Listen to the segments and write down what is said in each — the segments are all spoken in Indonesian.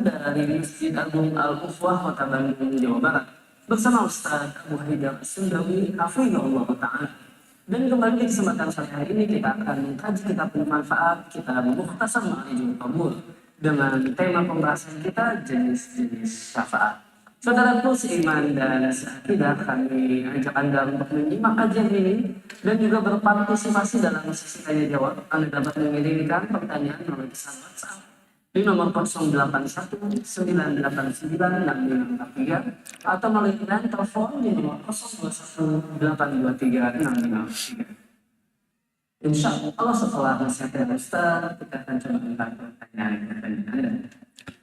dari Masjid Agung Al-Ufwah Kota Bandung, Jawa Barat bersama Ustaz Abu Haidar As-Sundawi hafizahullah ta'ala. Dan kembali di kesempatan sore hari ini kita akan mengkaji kitab bermanfaat, kitab Mukhtasar Ma'rijul Qabul, dengan tema pembahasan kita jenis-jenis syafaat. Saudaraku seiman dan seakidah, kami ajak Anda untuk menyimak kajian ini dan juga berpartisipasi dalam sesi tanya jawab. Anda dapat mengirimkan pertanyaan melalui pesan WhatsApp di nomor 0819896543 atau melalui line telepon di nomor 0218236543. Insya Allah setelah nasihat dari Ustaz, kita akan coba mengangkat pertanyaan Anda.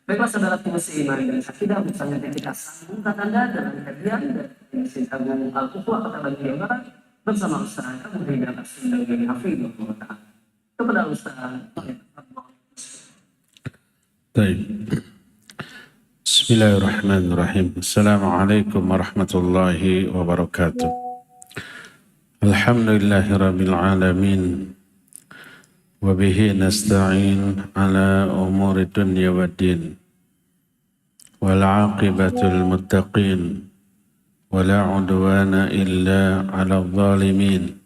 Baiklah saudara seiman dan seakidah, bersama kita sambungkan Anda dalam kajian dari Masjid Agung Al-Ufwah Kota Bandung, Jawa Barat bersama Ustaz Abu Haidar As-Sundawi hafizahullah ta'ala. Kepada Ustaz. Baik. Bismillahirrahmanirrahim. Assalamualaikum warahmatullahi wabarakatuh. Alhamdulillahirabbil alamin. Wa bihi nasta'in ala umuri dunya waddin. Wal 'aqibatul muttaqin. Wa la 'udwana illa 'alal zalimin.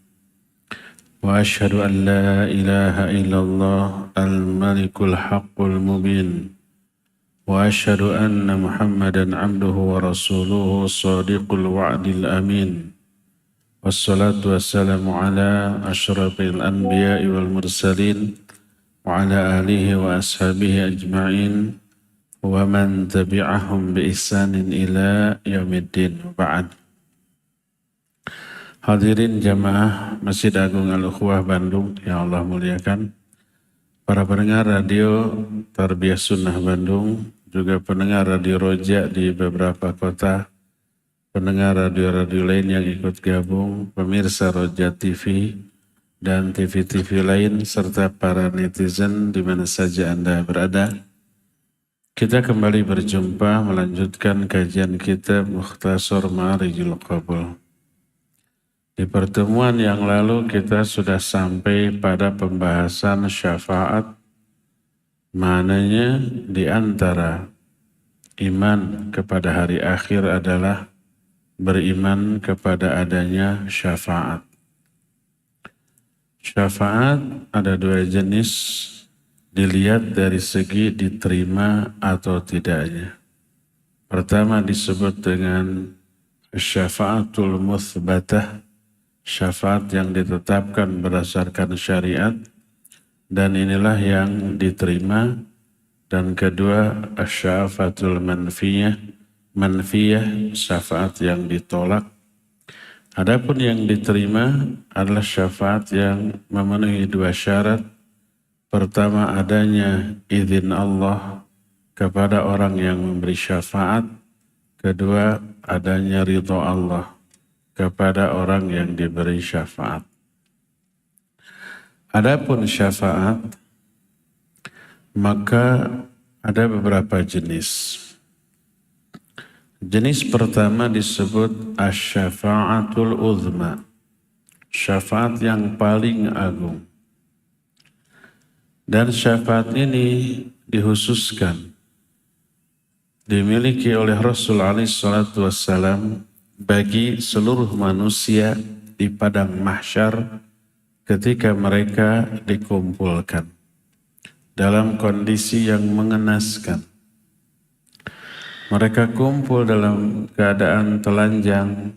Wa ashhadu an la ilaha illallah al-malikul haqqul mubin. Wa ashhadu anna Muhammadan 'abduhu wa rasuluhu shadiqul wa'dil amin. Wassalatu wassalamu ala asyrafil anbiya'i wal mursalin wa ala alihi wa ashabihi ajma'in wa man tabi'ahum bi ihsanin ila yaumiddin. Ba'd. Hadirin jamaah Masjid Agung Al-Ufwah Bandung yang Allah muliakan, para pendengar radio Tarbiyah Sunnah Bandung, juga pendengar radio Roja di beberapa kota, pendengar radio-radio lain yang ikut gabung, pemirsa Roja TV dan TV-TV lain, serta para netizen di mana saja Anda berada. Kita kembali berjumpa melanjutkan kajian kitab Mukhtasar Ma'rijul Qabul. Di pertemuan yang lalu kita sudah sampai pada pembahasan syafaat, maknanya di antara iman kepada hari akhir adalah beriman kepada adanya syafaat. Syafaat ada dua jenis, dilihat dari segi diterima atau tidaknya. Pertama disebut dengan syafaatul muthbatah, syafaat yang ditetapkan berdasarkan syariat dan inilah yang diterima. Dan kedua asyafaatul manfiyah, syafaat yang ditolak. Adapun yang diterima adalah syafaat yang memenuhi dua syarat. Pertama, adanya izin Allah kepada orang yang memberi syafaat. Kedua, adanya ridha Allah kepada orang yang diberi syafaat. Adapun syafaat, maka ada beberapa jenis. Jenis pertama disebut asy-syafa'atul uzma, syafaat yang paling agung. Dan syafaat ini dikhususkan, dimiliki oleh Rasul alaihi salatu wassalam bagi seluruh manusia di padang mahsyar ketika mereka dikumpulkan dalam kondisi yang mengenaskan. Mereka kumpul dalam keadaan telanjang,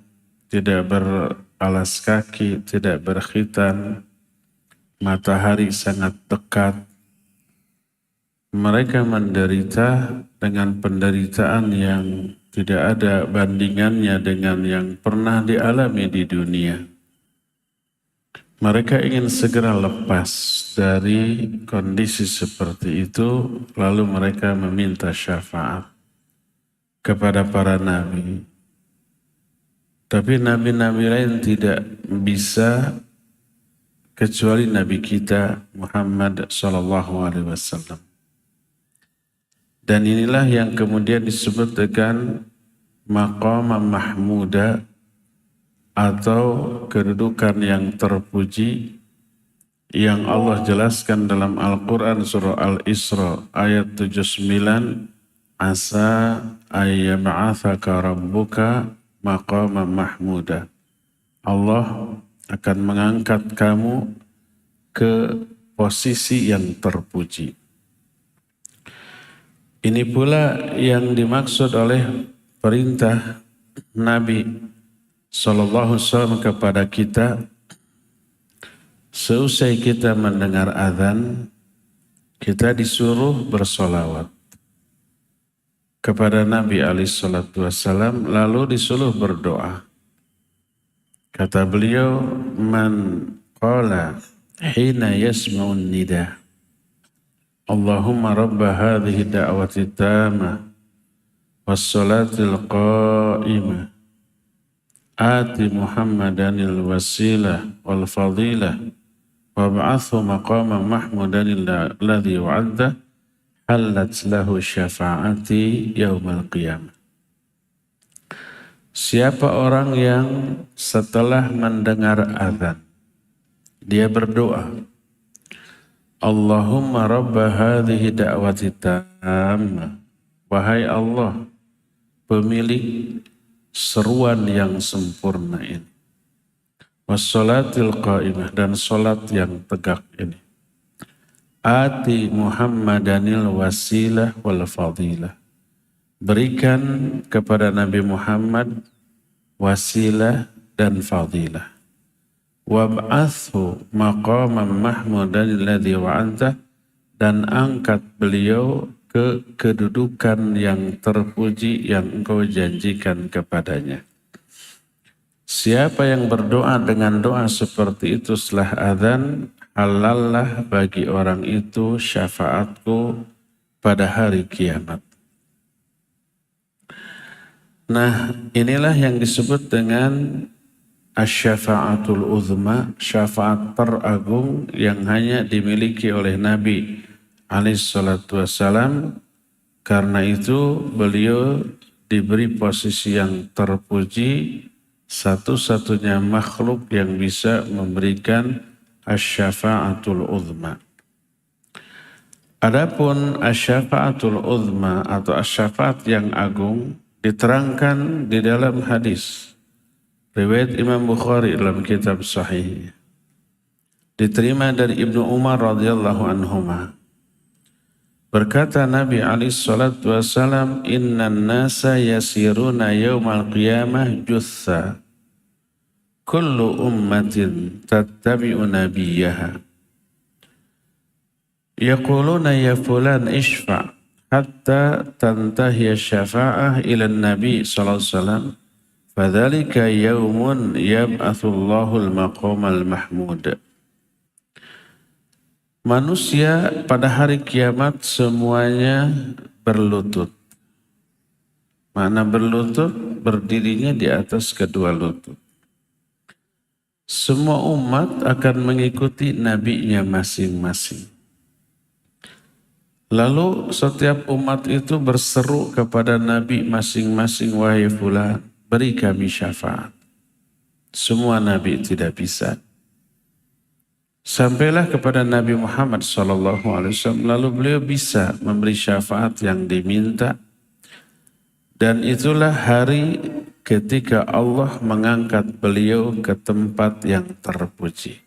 tidak beralas kaki, tidak berkhitan, matahari sangat dekat. Mereka menderita dengan penderitaan yang tidak ada bandingannya dengan yang pernah dialami di dunia. Mereka ingin segera lepas dari kondisi seperti itu, lalu mereka meminta syafaat kepada para nabi. Tapi nabi-nabi lain tidak bisa kecuali Nabi kita Muhammad SAW. Dan inilah yang kemudian disebut dengan maqam mahmuda atau kedudukan yang terpuji yang Allah jelaskan dalam Al-Quran surah Al-Isra ayat 79 asa ayyab'atsaka rabbuka maqaman mahmuda. Allah akan mengangkat kamu ke posisi yang terpuji. Ini pula yang dimaksud oleh perintah Nabi SAW kepada kita. Seusai kita mendengar azan, kita disuruh bersolawat kepada Nabi SAW, lalu disuruh berdoa. Kata beliau, man qala hina yasma'un nida, Allahumma rabba hadhihi da'wati tamah wassalatil qa'imah ati Muhammadanil wasilah wal fadilah wab'athu maqaman mahmudan alladhi wa'adda halat lahu syafa'ati yaumal qiyamah. Siapa orang yang setelah mendengar azan dia berdoa, Allahumma rabba hadhihi da'wati tammah, wahai Allah pemilik seruan yang sempurna ini, wassalatil qa'imah, dan salat yang tegak ini, ati Muhammadanil wasilah wal fadilah, berikan kepada Nabi Muhammad wasilah dan fadilah, wab'athu maqaman mahmudan alladhi wa'anta, dan angkat beliau ke kedudukan yang terpuji yang engkau janjikan kepadanya. Siapa yang berdoa dengan doa seperti itu setelah azan, halallah bagi orang itu syafaatku pada hari kiamat. Nah, inilah yang disebut dengan asy-syafa'atul uzma, syafaat teragung yang hanya dimiliki oleh Nabi alaihissalatu wassalam. Karena itu beliau diberi posisi yang terpuji, satu-satunya makhluk yang bisa memberikan asy-syafa'atul uzma. Adapun asy-syafa'atul uzma atau asy-syafaat yang agung diterangkan di dalam hadis riwayat Imam Bukhari dalam kitab Sahih, diterima dari Ibnu Umar radhiyallahu anhuma. Berkata Nabi SAW, innan nasa yasiruna yawmal qiyamah jutha, kullu ummatin tattabi'u nabiyaha, yaquluna ya fulan ishfa' hatta tantahiya syafa'ah ila nabi SAW, fadzalika yaumun yab'atsullahu al-maqamal mahmud. Manusia pada hari kiamat semuanya berlutut. Makna berlutut, berdirinya di atas kedua lutut. Semua umat akan mengikuti nabinya masing-masing. Lalu setiap umat itu berseru kepada nabi masing-masing, wahai fulan, beri kami syafaat. Semua nabi tidak bisa. Sampailah kepada Nabi Muhammad SAW, lalu beliau bisa memberi syafaat yang diminta. Dan itulah hari ketika Allah mengangkat beliau ke tempat yang terpuji.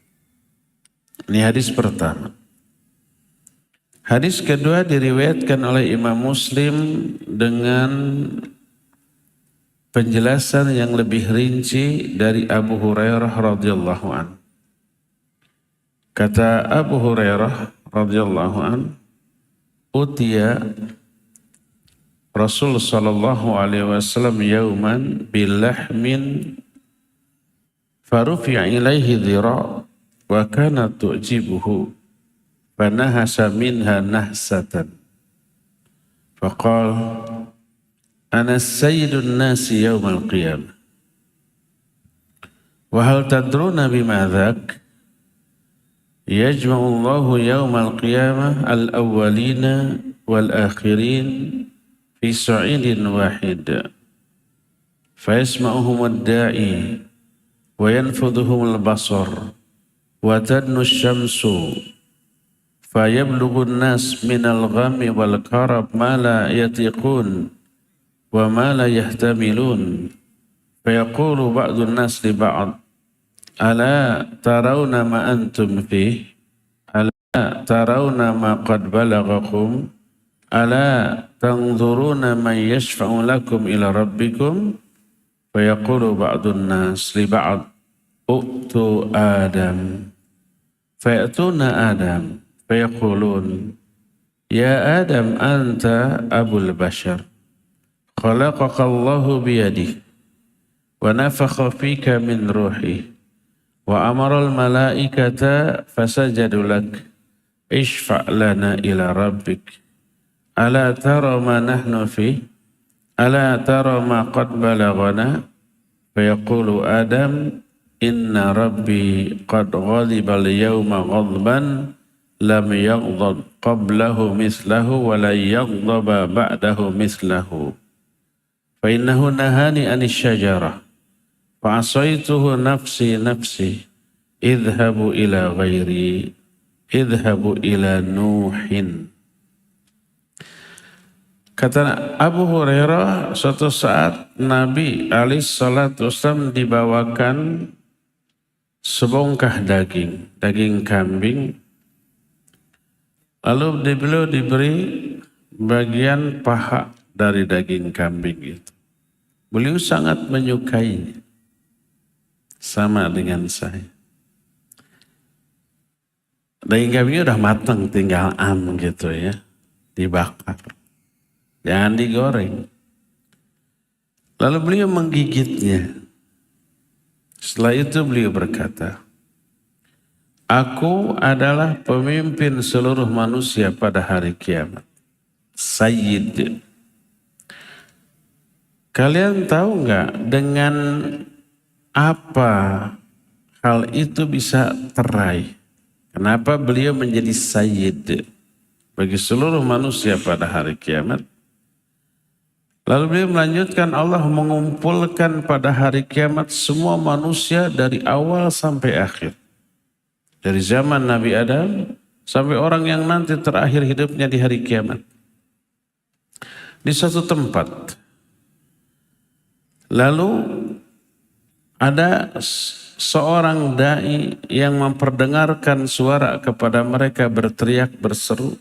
Ini hadis pertama. Hadis kedua diriwayatkan oleh Imam Muslim dengan penjelasan yang lebih rinci dari Abu Hurairah radhiyallahu anhu. Kata Abu Hurairah radhiyallahu anhu, utiya Rasul sallallahu alaihi wasallam yauman bilahmin farufi'a ilaihi dhira' wa kana tu'jibuhu fanahasa minha nahsatan faqala ana sayyidun nasi yaumal qiyamah wa hal tadruna bima dhak yajma'ullahu yaumal qiyamah al-awwalina wal-akhirin fi sa'idin wahid fa yasma'uhum ad-da'i wa yanfudhuhum al-basar wa tadnu asy-syamsu Fayablughu an-nas minal ghammi wal karab ma la yatiqun wa ma la yahtamilun. Fayaqulu ba'du an-nas li ba'd ala tarawna ma antum fih, ala tarawna ma qad balaghakum, ala tanzuruna man yashfa'u lakum ila rabbikum. Fayaqulu ba'du an-nas li ba'd u'tu Adam. Fayatuna Adam fayaqulun ya Adam anta abul bashar khalaqaka Allahu biyadihi wa nafakha fika min ruhi wa amara al malaikata fasajadu lak ishfa' lana ila rabbik ala tara ma nahnu fi ala tara ma qad balaghana. Fayaqulu Adam inna rabbi qad ghadiba al-yawma ghadban lam yaghdab qablahu mislahu wa la yaghdaba ba'dahu mislahu. Fa innahu nahani 'anis syajarah fa asaituhu nafsi nafsi idhabu ila ghairi idhabu ila Nuhin. Kata Abu Hurairah, suatu saat Nabi alaihi salatu wasallam dibawakan sebongkah daging kambing. Lalu beliau diberi bagian paha dari daging kambing itu. Beliau sangat menyukainya. Sama dengan saya. Daging kambingnya udah matang, tinggal gitu ya. Dibakar. Jangan digoreng. Lalu beliau menggigitnya. Setelah itu beliau berkata, aku adalah pemimpin seluruh manusia pada hari kiamat. Sayyid. Kalian tahu nggak dengan apa hal itu bisa teraih? Kenapa beliau menjadi sayyid bagi seluruh manusia pada hari kiamat? Lalu beliau melanjutkan, Allah mengumpulkan pada hari kiamat semua manusia dari awal sampai akhir. Dari zaman Nabi Adam sampai orang yang nanti terakhir hidupnya di hari kiamat. Di satu tempat. Lalu ada seorang dai yang memperdengarkan suara kepada mereka berteriak berseru.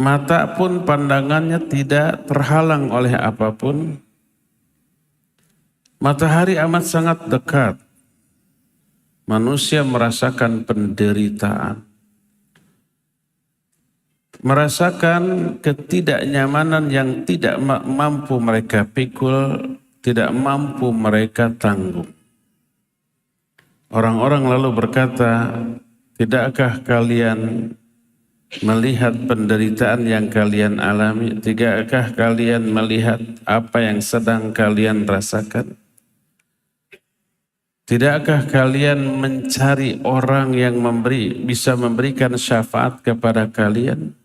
Mata pun pandangannya tidak terhalang oleh apapun. Matahari amat sangat dekat. Manusia merasakan penderitaan. Merasakan ketidaknyamanan yang tidak mampu mereka pikul, tidak mampu mereka tanggung. Orang-orang lalu berkata, tidakkah kalian melihat penderitaan yang kalian alami? Tidakkah kalian melihat apa yang sedang kalian rasakan? Tidakkah kalian mencari orang yang bisa memberikan syafaat kepada kalian?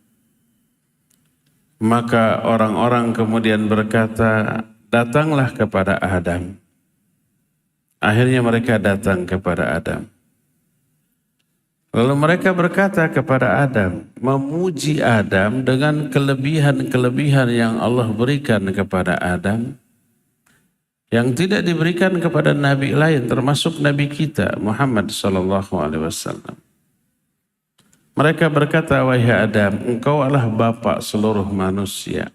Maka orang-orang kemudian berkata, datanglah kepada Adam. Akhirnya mereka datang kepada Adam. Lalu mereka berkata kepada Adam, memuji Adam dengan kelebihan-kelebihan yang Allah berikan kepada Adam, yang tidak diberikan kepada nabi lain, termasuk nabi kita Muhammad SAW. Mereka berkata, wahai Adam, engkau adalah bapak seluruh manusia.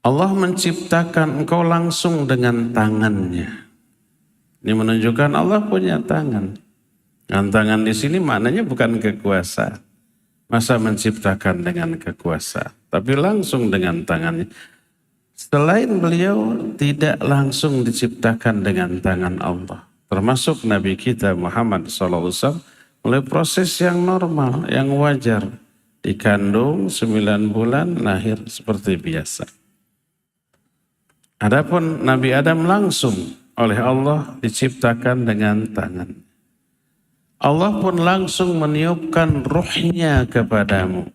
Allah menciptakan engkau langsung dengan tangannya. Ini menunjukkan Allah punya tangan. Dan tangan di sini maknanya bukan kekuasaan. Masa menciptakan dengan kekuasaan, tapi langsung dengan tangannya. Selain beliau tidak langsung diciptakan dengan tangan Allah. Termasuk Nabi kita Muhammad SAW oleh proses yang normal, yang wajar. Dikandung 9 bulan, lahir seperti biasa. Adapun Nabi Adam langsung oleh Allah diciptakan dengan tangan. Allah pun langsung meniupkan ruhnya kepadamu.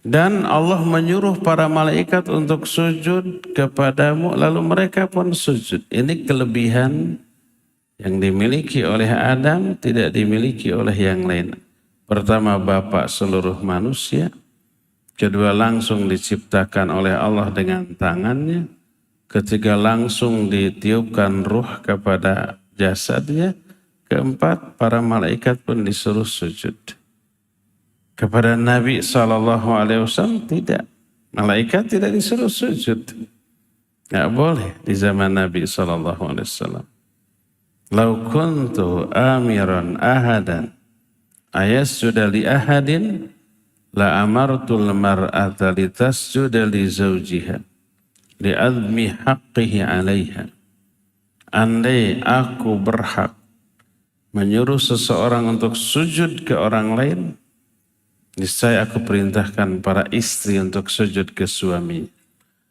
Dan Allah menyuruh para malaikat untuk sujud kepadamu, lalu mereka pun sujud. Ini kelebihan Yang dimiliki oleh Adam tidak dimiliki oleh yang lain. Pertama, Bapa seluruh manusia. Kedua, langsung diciptakan oleh Allah dengan tangannya. Ketiga, langsung ditiupkan ruh kepada jasadnya. Keempat, para malaikat pun disuruh sujud. Kepada Nabi SAW tidak. Malaikat tidak disuruh sujud. Nggak boleh di zaman Nabi SAW. Lau kuntu amiran ahadan ayasjuda li ahadin la amartul mar'ata litasjuda li zawjiha li'admi haqqihi alaiha. Andai aku berhak menyuruh seseorang untuk sujud ke orang lain, niscaya aku perintahkan para istri untuk sujud ke suami.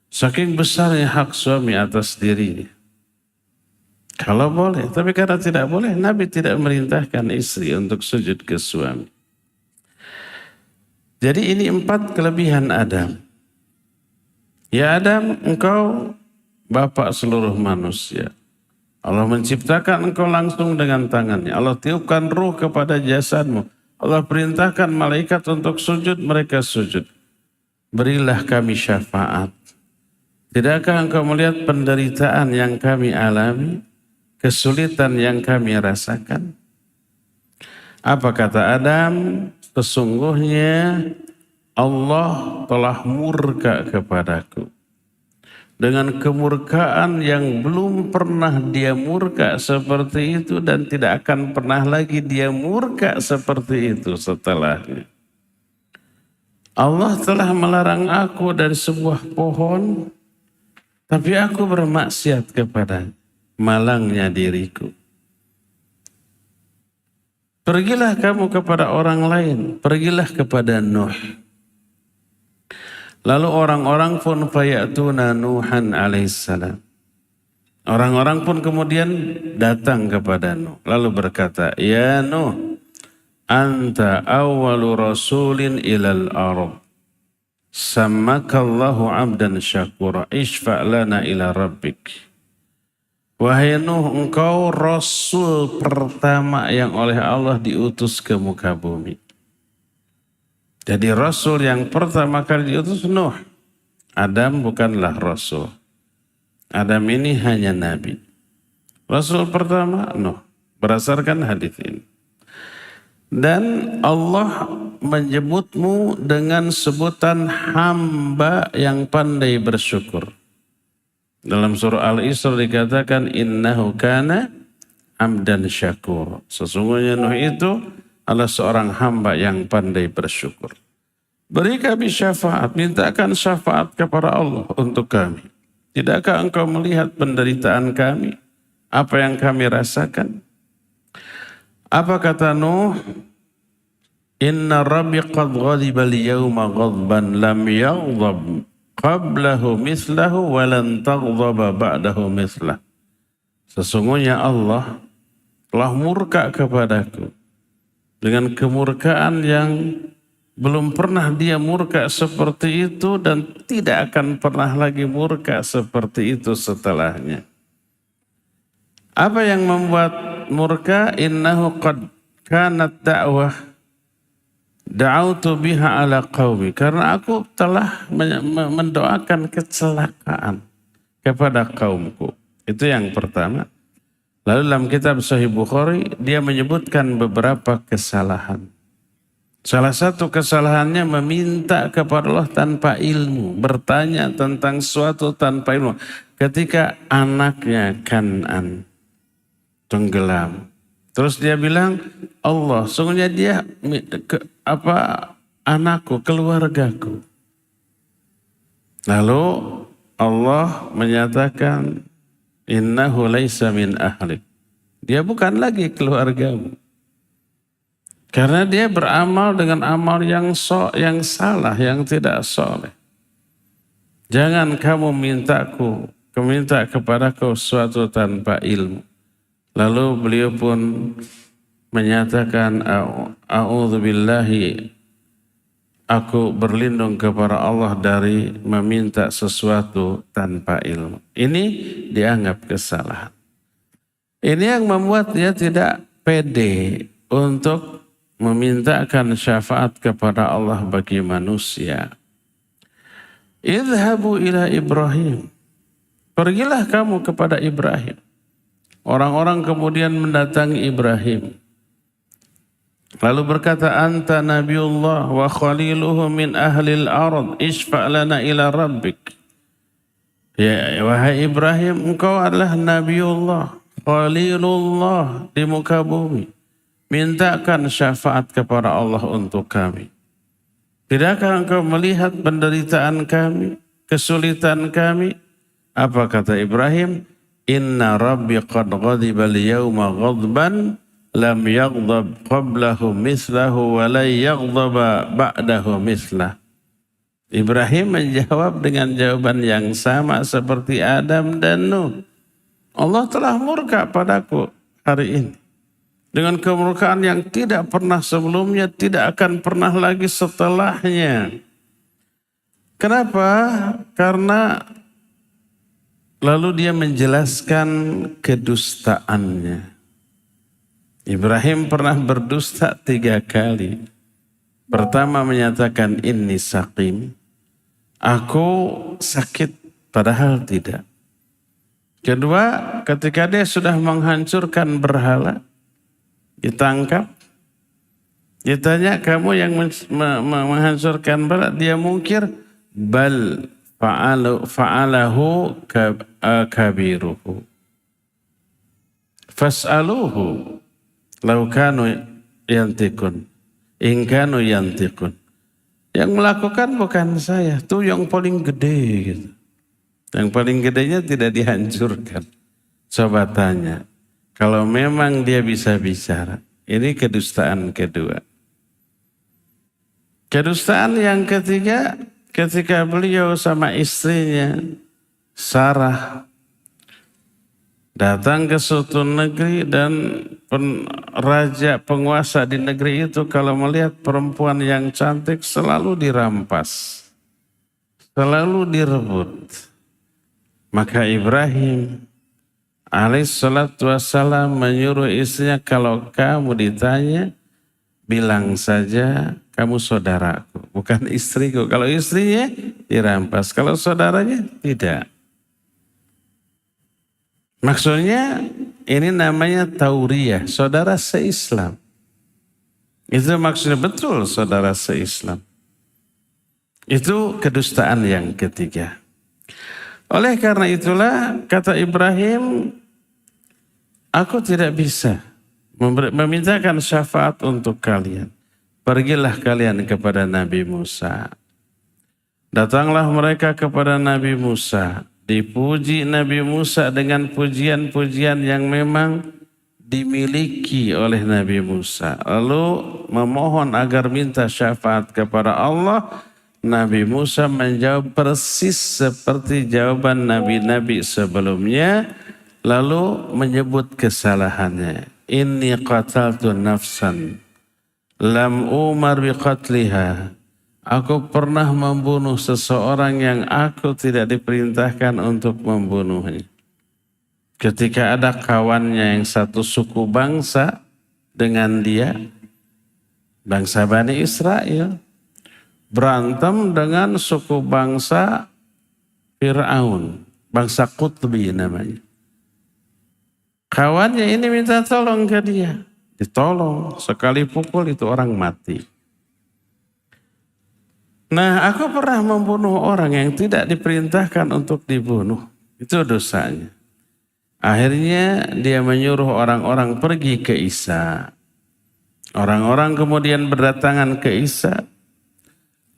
Saking besarnya hak suami atas dirinya. Kalau boleh, tapi karena tidak boleh, Nabi tidak merintahkan istri untuk sujud ke suami. Jadi ini 4 kelebihan Adam. Ya Adam, engkau bapa seluruh manusia. Allah menciptakan engkau langsung dengan tangannya. Allah tiupkan ruh kepada jasadmu. Allah perintahkan malaikat untuk sujud, mereka sujud. Berilah kami syafaat. Tidakkah engkau melihat penderitaan yang kami alami? Kesulitan yang kami rasakan? Apa kata Adam? Sesungguhnya Allah telah murka kepadaku. Dengan kemurkaan yang belum pernah dia murka seperti itu dan tidak akan pernah lagi dia murka seperti itu setelahnya. Allah telah melarang aku dari sebuah pohon, tapi aku bermaksiat kepadanya. Malangnya diriku. Pergilah kamu kepada orang lain, pergilah kepada Nuh. Lalu orang-orang pun fayatuna Nuhan alaihissalam. Orang-orang pun kemudian datang kepada Nuh. Lalu berkata, ya Nuh, anta awwalu rasulin ilal arab. Sammakallahu abdan syakura. Ishfa' lana ila rabbik. Wahai Nuh, engkau Rasul pertama yang oleh Allah diutus ke muka bumi. Jadi Rasul yang pertama kali diutus Nuh. Adam bukanlah Rasul. Adam ini hanya Nabi. Rasul pertama Nuh. Berdasarkan hadis ini. Dan Allah menyebutmu dengan sebutan hamba yang pandai bersyukur. Dalam surah Al-Isra dikatakan innahu kana amdan syakur. Sesungguhnya Nuh itu adalah seorang hamba yang pandai bersyukur. Beri kami syafaat, mintakan syafaat kepada Allah untuk kami. Tidakkah engkau melihat penderitaan kami? Apa yang kami rasakan? Apa kata Nuh? Inna rabbi qad ghadiba al-yawma ghadban lam yaghdab qablahu mislahu walan taghdaba ba'dahu mislah. Sesungguhnya Allah telah murka kepadaku dengan kemurkaan yang belum pernah dia murka seperti itu dan tidak akan pernah lagi murka seperti itu setelahnya. Apa yang membuat murka? Innahu qad kanat da'wah da'autu biha ala qaumi. Karena aku telah mendoakan kecelakaan kepada kaumku. Itu yang pertama. Lalu dalam kitab Sahih Bukhari dia menyebutkan beberapa kesalahan. Salah satu kesalahannya meminta kepada Allah tanpa ilmu. Bertanya tentang suatu tanpa ilmu. Ketika anaknya Kan'an tenggelam. Terus dia bilang, Allah, sungguhnya dia anakku, keluargaku. Lalu Allah menyatakan, innahu laisa min ahlik. Dia bukan lagi keluargamu. Karena dia beramal dengan amal yang salah, yang tidak soleh. Jangan kamu minta kepadaku sesuatu tanpa ilmu. Lalu beliau pun menyatakan, a'udzubillahi, aku berlindung kepada Allah dari meminta sesuatu tanpa ilmu. Ini dianggap kesalahan. Ini yang membuat dia tidak pede untuk memintakan syafaat kepada Allah bagi manusia. Idhabu ila Ibrahim. Pergilah kamu kepada Ibrahim. Orang-orang kemudian mendatangi Ibrahim. Lalu berkata, anta Nabiullah wa khaliluhu min ahlil ard, isfa' lana ila rabbik. Ya, wahai Ibrahim, engkau adalah Nabiullah, Khalilullah di muka bumi. Mintakan syafaat kepada Allah untuk kami. Tidakkah engkau melihat penderitaan kami, kesulitan kami? Apa kata Ibrahim? Inna rabbi qad ghadiba al-yawma ghadban lam yaghdab qablahu mislahu wa la yaghdaba ba'dahu mislah. Ibrahim menjawab dengan jawaban yang sama seperti Adam dan Nuh. Allah telah murka padaku hari ini. Dengan kemurkaan yang tidak pernah sebelumnya, tidak akan pernah lagi setelahnya. Kenapa? Karena lalu dia menjelaskan kedustaannya. Ibrahim pernah berdusta 3 kali. Pertama menyatakan inni saqim. Aku sakit padahal tidak. Kedua, ketika dia sudah menghancurkan berhala, ditangkap, ditanya kamu yang menghancurkan berhala, dia mungkir bal fa'alahu kabiruhu fas'aluhu law kanu yantikun in kanu yantikun. Yang melakukan bukan saya, tuh yang paling gede gitu. Yang paling gedenya tidak dihancurkan. Coba tanya, kalau memang dia bisa bicara. Ini kedustaan kedua. Kedustaan yang ketiga, ketika beliau sama istrinya Sarah datang ke suatu negeri dan raja penguasa di negeri itu kalau melihat perempuan yang cantik selalu dirampas, selalu direbut. Maka Ibrahim alaihissalatu wassalam menyuruh istrinya, kalau kamu ditanya bilang saja kamu saudaraku, bukan istriku. Kalau istrinya dirampas, kalau saudaranya tidak. Maksudnya ini namanya tauriyah, saudara se-Islam. Itu maksudnya betul saudara se-Islam. Itu kedustaan yang ketiga. Oleh karena itulah kata Ibrahim, aku tidak bisa memintakan syafaat untuk kalian. Pergilah kalian kepada Nabi Musa. Datanglah mereka kepada Nabi Musa. Dipuji Nabi Musa dengan pujian-pujian yang memang dimiliki oleh Nabi Musa. Lalu memohon agar minta syafaat kepada Allah. Nabi Musa menjawab persis seperti jawaban nabi-nabi sebelumnya. Lalu menyebut kesalahannya. Inni qataltu nafsan. Lam umar biqatliha. Aku pernah membunuh seseorang yang aku tidak diperintahkan untuk membunuhnya. Ketika ada kawannya yang satu suku bangsa dengan dia, bangsa Bani Israel, berantem dengan suku bangsa Fir'aun, bangsa Qutbi namanya. Kawannya ini minta tolong ke dia, ditolong, sekali pukul itu orang mati. Nah, aku pernah membunuh orang yang tidak diperintahkan untuk dibunuh. Itu dosanya. Akhirnya dia menyuruh orang-orang pergi ke Isa. Orang-orang kemudian berdatangan ke Isa.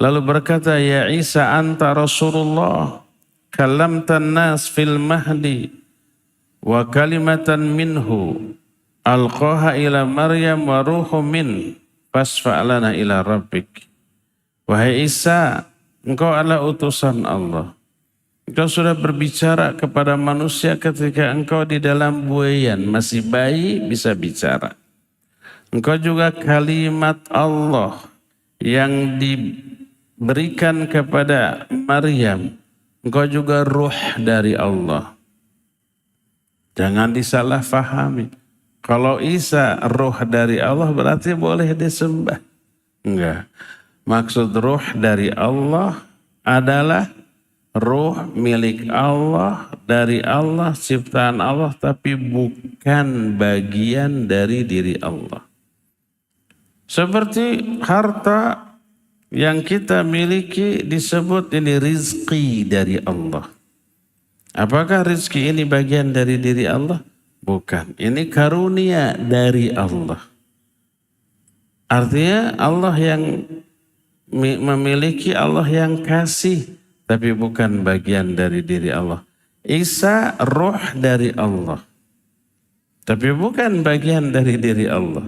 Lalu berkata, ya Isa anta Rasulullah. Kalamtan nas fil mahdi. Wa kalimatan minhu. Alqaha ila Maryam wa ruhu min. Fasfa'lana ila rabbik. Wahai Isa, engkau adalah utusan Allah. Engkau sudah berbicara kepada manusia ketika engkau di dalam buayan, masih bayi bisa bicara. Engkau juga kalimat Allah yang diberikan kepada Maryam. Engkau juga ruh dari Allah. Jangan disalah fahami. Kalau Isa ruh dari Allah berarti boleh disembah. Enggak. Maksud ruh dari Allah adalah ruh milik Allah, dari Allah, ciptaan Allah, tapi bukan bagian dari diri Allah. Seperti harta yang kita miliki disebut ini rizki dari Allah. Apakah rizki ini bagian dari diri Allah? Bukan. Ini karunia dari Allah. Artinya Allah yang memiliki, Allah yang kasih, tapi bukan bagian dari diri Allah. Isa ruh dari Allah, tapi bukan bagian dari diri Allah.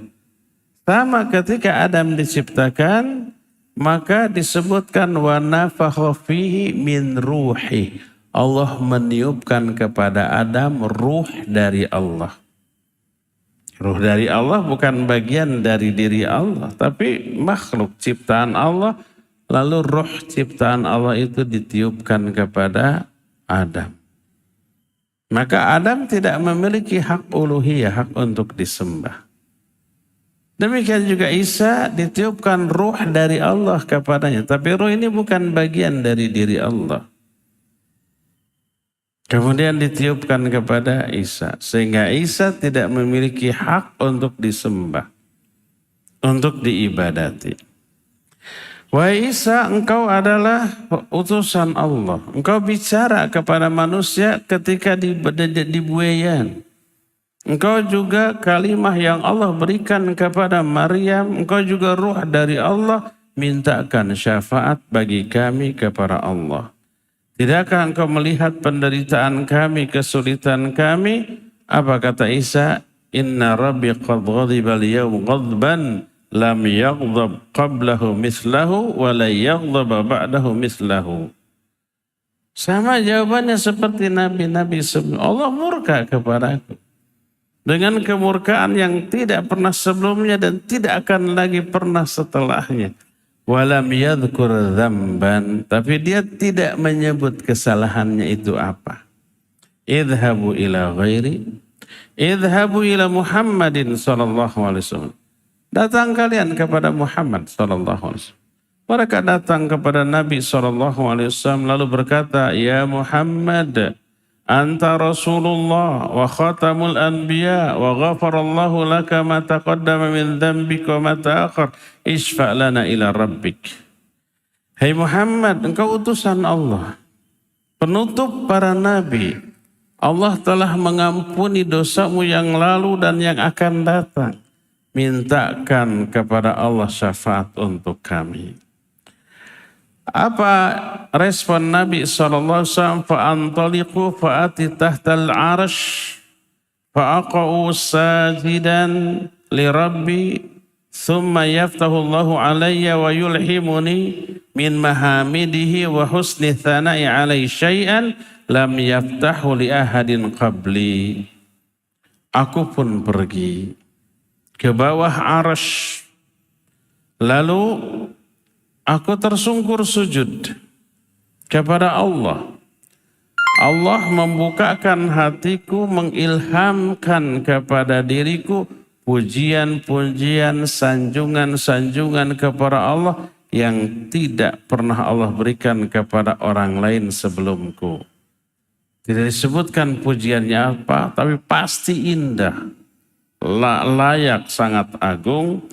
Sama ketika Adam diciptakan, maka disebutkan wa nafakha fihi min ruhi. Allah meniupkan kepada Adam ruh dari Allah. Ruh dari Allah bukan bagian dari diri Allah, tapi makhluk ciptaan Allah. Lalu ruh ciptaan Allah itu ditiupkan kepada Adam. Maka Adam tidak memiliki hak uluhiyah, hak untuk disembah. Demikian juga Isa ditiupkan ruh dari Allah kepadanya. Tapi ruh ini bukan bagian dari diri Allah. Kemudian ditiupkan kepada Isa. Sehingga Isa tidak memiliki hak untuk disembah. Untuk diibadati. Wahai Isa, engkau adalah utusan Allah. Engkau bicara kepada manusia ketika di buayan. Engkau juga kalimah yang Allah berikan kepada Maryam. Engkau juga ruh dari Allah. Mintakan syafaat bagi kami kepada Allah. Tidakkah engkau melihat penderitaan kami, kesulitan kami? Apa kata Isa? Inna rabbi qad ghadiba al-yawm ghadban lam yaghdab qablahu mislahu wa la yaghdab ba'dahu mislahu. Sama jawabannya seperti nabi-nabi sebelum. Allah murka kepadaku dengan kemurkaan yang tidak pernah sebelumnya dan tidak akan lagi pernah setelahnya. Walam yadhkur dzamban, tapi dia tidak menyebut kesalahannya itu apa. Idhabu ila ghairi, idhabu ila Muhammadin sallallahu alaihi wasallam. Datang kalian kepada Muhammad sallallahu alaihi wasallam. Mereka datang kepada Nabi sallallahu alaihi wasallam lalu berkata, "Ya Muhammad, anta Rasulullah wa khatamul anbiya wa ghafarallahu laka ma taqaddama min dhanbika wa ma ta'akhkhar. Isfa' lana ila rabbik." Hai Muhammad, engkau utusan Allah, penutup para nabi. Allah telah mengampuni dosamu yang lalu dan yang akan datang. Mintakan kepada Allah syafaat untuk kami. Apa respon Nabi SAW? Fa'antaliqu fa'ati tahtal arsh fa'aqa'u sajidan li rabbi thumma yaftahu Allahu alayya wa yulhimuni min mahamidihi wa husni thana'i alai syai'an lam yaftahu li ahadin qabli. Aku pun pergi ke bawah arsh, lalu aku tersungkur sujud kepada Allah. Allah membukakan hatiku, mengilhamkan kepada diriku pujian-pujian, sanjungan-sanjungan kepada Allah yang tidak pernah Allah berikan kepada orang lain sebelumku. Tidak disebutkan pujiannya apa, tapi pasti indah, layak, sangat agung.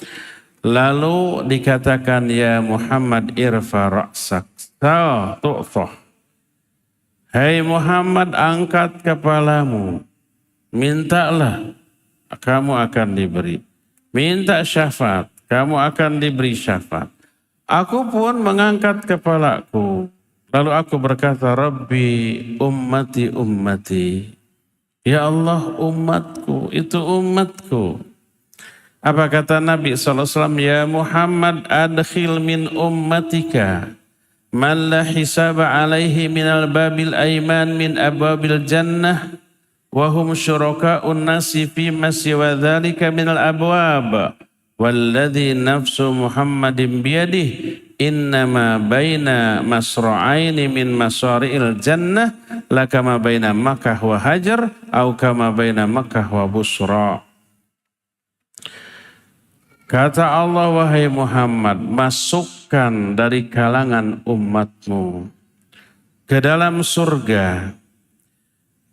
Lalu dikatakan, ya Muhammad irfa ra'sak tu'fah. Hai Muhammad, angkat kepalamu, mintalah, kamu akan diberi. Minta syafaat, kamu akan diberi syafaat. Aku pun mengangkat kepalaku. Lalu aku berkata, Rabbi ummati ummati. Ya Allah, umatku, itu umatku. Apa kata Nabi SAW? Ya Muhammad, adkhil min ummatika man la hisaba alaihi minal babil aiman min abwabil jannah wa hum syuraka'un nasi fi masyiwa dhalika minal abwab walladhi nafsu Muhammadin biyadih innama baina masra'aini min masari'il jannah lakama baina Makkah wa Hajar au kama baina Makkah wa Busra. Kata Allah, wahai Muhammad, masukkan dari kalangan umatmu ke dalam surga,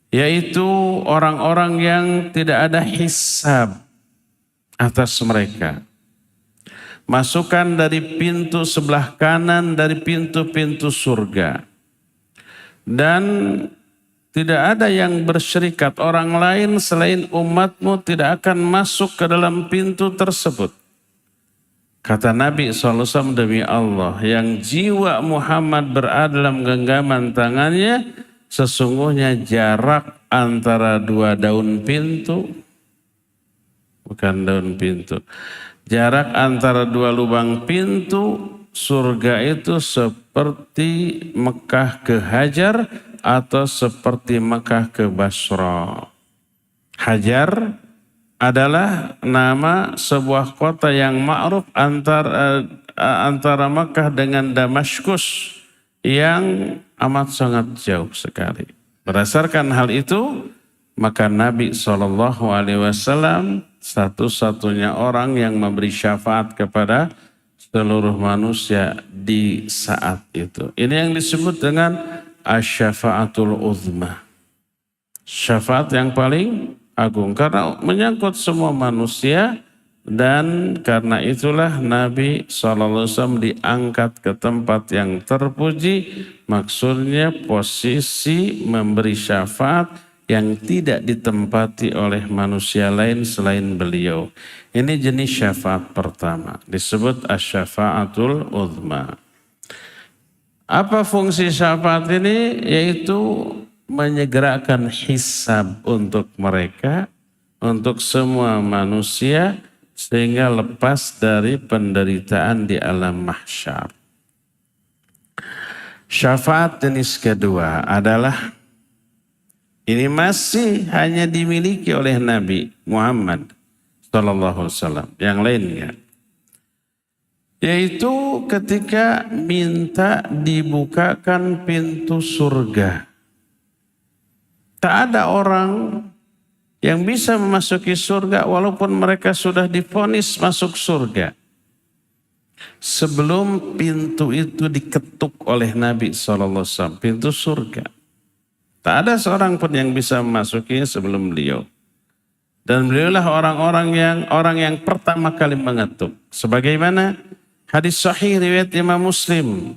yaitu orang-orang yang tidak ada hisab atas mereka. Masukkan dari pintu sebelah kanan dari pintu-pintu surga. Dan tidak ada yang bersyirikat, orang lain selain umatmu tidak akan masuk ke dalam pintu tersebut. Kata Nabi SAW, demi Allah, yang jiwa Muhammad berada dalam genggaman tangannya, sesungguhnya jarak antara dua daun pintu, bukan daun pintu, jarak antara dua lubang pintu surga itu seperti Mekah ke Hajar atau seperti Mekah ke Basra. Hajar adalah nama sebuah kota yang ma'ruf antara Makkah dengan Damaskus yang amat sangat jauh sekali. Berdasarkan hal itu, maka Nabi SAW satu-satunya orang yang memberi syafaat kepada seluruh manusia di saat itu. Ini yang disebut dengan asy-syafa'atul uzma. Syafaat yang paling agung karena menyangkut semua manusia, dan karena itulah Nabi SAW diangkat ke tempat yang terpuji, maksudnya posisi memberi syafaat yang tidak ditempati oleh manusia lain selain beliau. Ini jenis syafaat pertama, disebut asy-syafa'atul uzma. Apa fungsi syafaat ini? Yaitu menyegerakan hisab untuk mereka, untuk semua manusia, sehingga lepas dari penderitaan di alam mahsyar. Syafaat jenis kedua adalah, ini masih hanya dimiliki oleh Nabi Muhammad SAW, yang lainnya, yaitu ketika minta dibukakan pintu surga. Tak ada orang yang bisa memasuki surga walaupun mereka sudah divonis masuk surga, sebelum pintu itu diketuk oleh Nabi SAW, pintu surga. Tak ada seorang pun yang bisa memasukinya sebelum beliau. Dan beliaulah orang yang pertama kali mengetuk. Sebagaimana hadis sahih riwayat Imam Muslim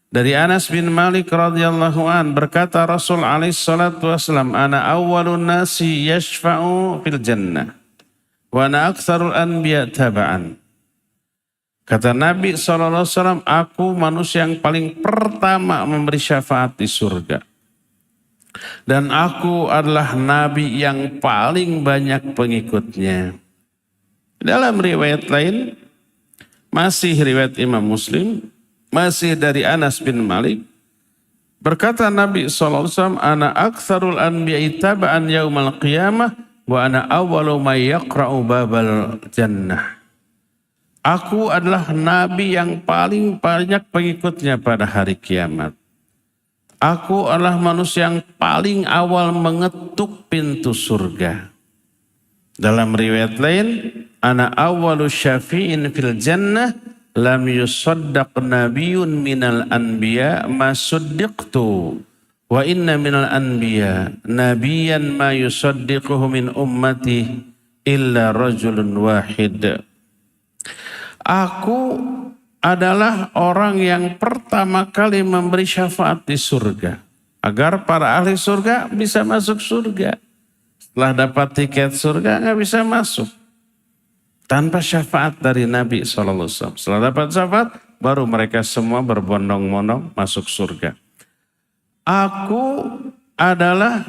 dari Anas bin Malik radhiyallahu an, berkata Rasul alaihi salatu wasallam, ana awwalun nasi yashfa'u fil jannah wa ana aktsarul anbiya taba'an. Kata Nabi SAW, aku manusia yang paling pertama memberi syafaat di surga. Dan aku adalah Nabi yang paling banyak pengikutnya. Dalam riwayat lain, masih riwayat Imam Muslim, masih dari Anas bin Malik, berkata Nabi SAW, ana aktsarul anbiya'i taba'an yaumal qiyamah wa ana awwalu may yaqra'u babal jannah. Aku adalah Nabi yang paling banyak pengikutnya pada hari kiamat. Aku adalah manusia yang paling awal mengetuk pintu surga. Dalam riwayat lain, ana awwalu syafi'in fil jannah lam yusaddaq nabiyyun minal anbiya ma suddiqtu wa inna minal anbiya nabiyyan ma yusaddiquhu min ummati illa rajulun wahid. Aku adalah orang yang pertama kali memberi syafaat di surga, agar para ahli surga bisa masuk surga. Setelah dapat tiket surga nggak bisa masuk tanpa syafaat dari Nabi SAW. Setelah dapat syafaat, baru mereka semua berbondong-bondong masuk surga. Aku adalah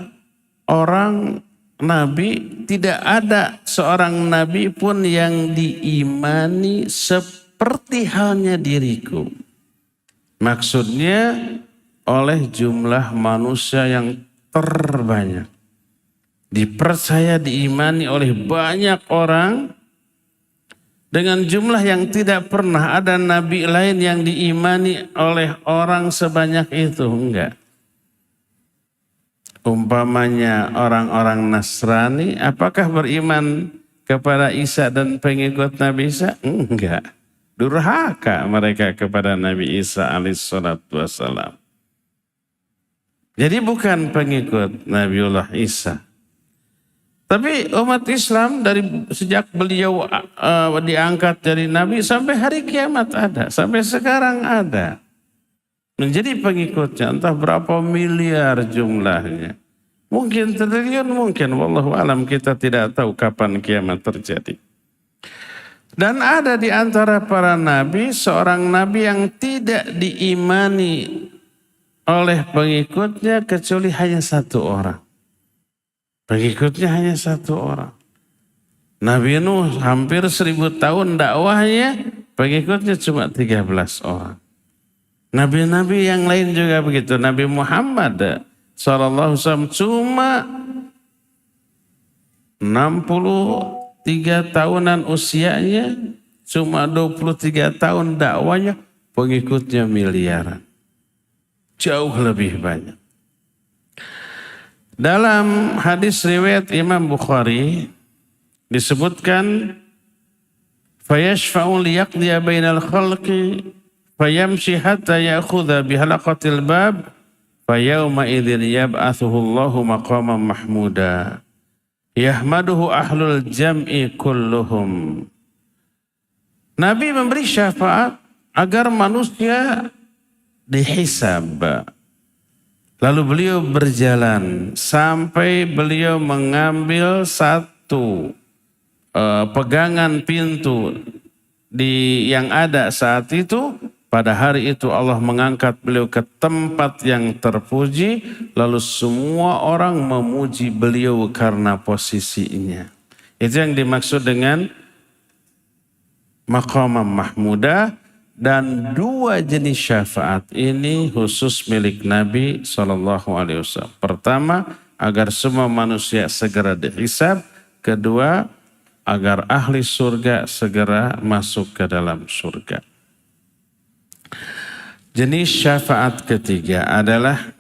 orang Nabi, tidak ada seorang Nabi pun yang diimani seperti halnya diriku. Maksudnya oleh jumlah manusia yang terbanyak. Dipercaya, diimani oleh banyak orang dengan jumlah yang tidak pernah ada nabi lain yang diimani oleh orang sebanyak itu. Enggak. umpamanya orang-orang Nasrani, apakah beriman kepada Isa dan pengikut Nabi Isa? Enggak. Durhaka mereka kepada Nabi Isa alaihissalatu wassalam. Jadi bukan pengikut Nabiullah Isa. Tapi umat Islam dari sejak beliau diangkat dari Nabi sampai hari kiamat ada. Sampai sekarang ada. Menjadi pengikutnya entah berapa miliar jumlahnya. Mungkin triliun, mungkin. Wallahu alam, kita tidak tahu kapan kiamat terjadi. Dan ada di antara para nabi seorang nabi yang tidak diimani oleh pengikutnya kecuali hanya satu orang. Pengikutnya hanya satu orang. Nabi Nuh hampir 1000 tahun dakwahnya, pengikutnya cuma 13 orang. Nabi-nabi yang lain juga begitu. Nabi Muhammad SAW cuma 63 tahunan usianya, cuma 23 tahun dakwahnya, pengikutnya miliaran. Jauh lebih banyak. Dalam hadis riwayat Imam Bukhari disebutkan fayashfa'u liyaqdiya bainal khalqi fayamshi hatta ya'khudha bihalaqatil bab fayawma idzin yab'athuhu Allahu maqaman mahmuda yahmaduhu ahlul jam'i kulluhum. Nabi memberi syafaat agar manusia dihisab. Lalu beliau berjalan sampai beliau mengambil satu pegangan pintu yang ada saat itu. Pada hari itu Allah mengangkat beliau ke tempat yang terpuji. Lalu semua orang memuji beliau karena posisinya. Itu yang dimaksud dengan maqamam mahmudah. Dan 2 jenis syafaat ini khusus milik Nabi SAW. Pertama, agar semua manusia segera dihisab. Kedua, agar ahli surga segera masuk ke dalam surga. Jenis syafaat ketiga adalah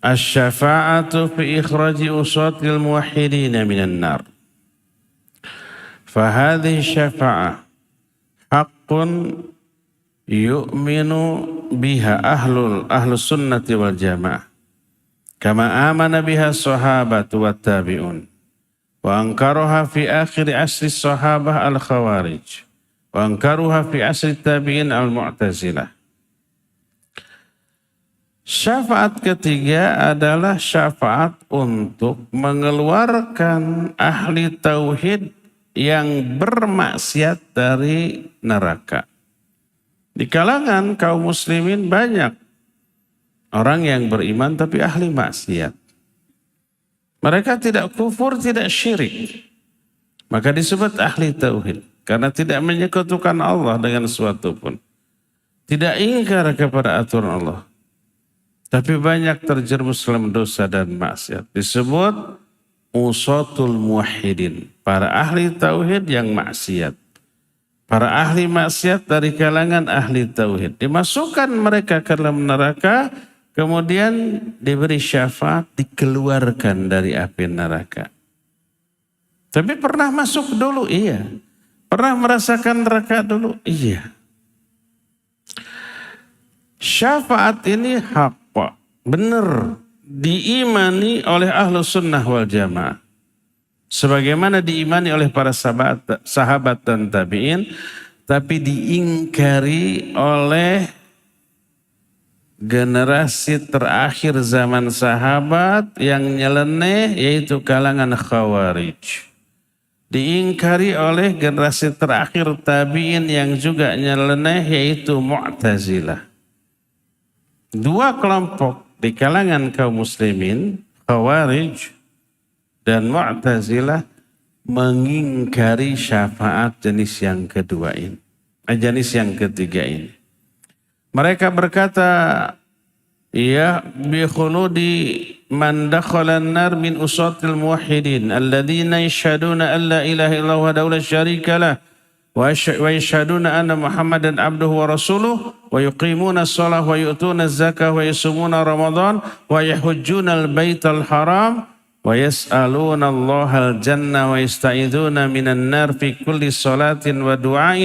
asy-syafa'atu fi ikhraji usatil muwahhidina minan nar. Fahadhihi syafa'ah haqqun yu'minu biha ahlus sunnati wal jamaah kama amana biha sahabatu wat tabi'un wa ankaruha fi akhir asri sahabah al khawarij wa ankaruha fi asri tabi'in al mu'tazilah. Syafaat ketiga adalah syafaat untuk mengeluarkan ahli tauhid yang bermaksiat dari neraka. Di kalangan kaum muslimin banyak orang yang beriman tapi ahli maksiat. Mereka tidak kufur, tidak syirik. Maka disebut ahli tauhid. Karena tidak menyekutukan Allah dengan sesuatu pun. Tidak ingkar kepada aturan Allah. Tapi banyak terjerumus dalam dosa dan maksiat. Disebut usatul muwahhidin, para ahli tauhid yang maksiat. Para ahli maksiat dari kalangan ahli tauhid. Dimasukkan mereka ke dalam neraka, kemudian diberi syafaat, dikeluarkan dari api neraka. Tapi pernah masuk dulu? Iya. Pernah merasakan neraka dulu? Iya. Syafaat ini hak, benar. Diimani oleh ahlu sunnah wal jamaah. Sebagaimana diimani oleh para sahabat dan tabi'in. Tapi diingkari oleh generasi terakhir zaman sahabat yang nyeleneh, yaitu kalangan khawarij. Diingkari oleh generasi terakhir tabi'in yang juga nyeleneh, yaitu mu'tazilah. 2 kelompok di kalangan kaum muslimin, Khawarij dan Mu'tazilah, mengingkari syafaat jenis yang kedua ini. Jenis yang ketiga ini. Mereka berkata, ya bi khuludi man dakhala an-nar min usatil muwahhidin alladhina yashhaduna an la ilaha illallah wa la syarika lah ويشهدون أن محمدا عبده ورسوله ويقيمون الصلاة ويؤتون الزكاة ويصومون رمضان ويحجون البيت الحرام ويسألون الله الجنة ويستعيذون من النار في كل صلاة ودعاء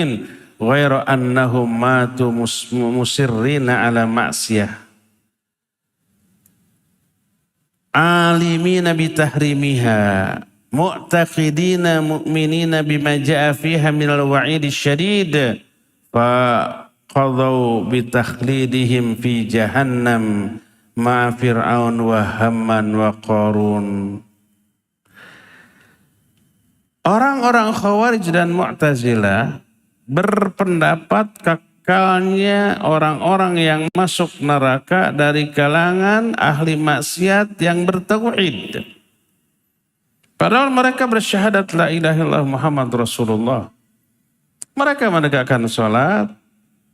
غير أنهم ماتوا مسرين على معصية عالمين بتحريمها معتقدين مؤمنين بما جاء فيها من الوعيد الشديد فقضوا بتخليدهم في جهنم مع فرعون وهامان وقارun. Orang-orang Khawarij dan Mu'tazilah berpendapat kekalnya orang-orang yang masuk neraka dari kalangan ahli maksiat yang bertauhid. Padahal mereka bersyahadat la ilaha illallah Muhammad Rasulullah. Mereka menegakkan sholat,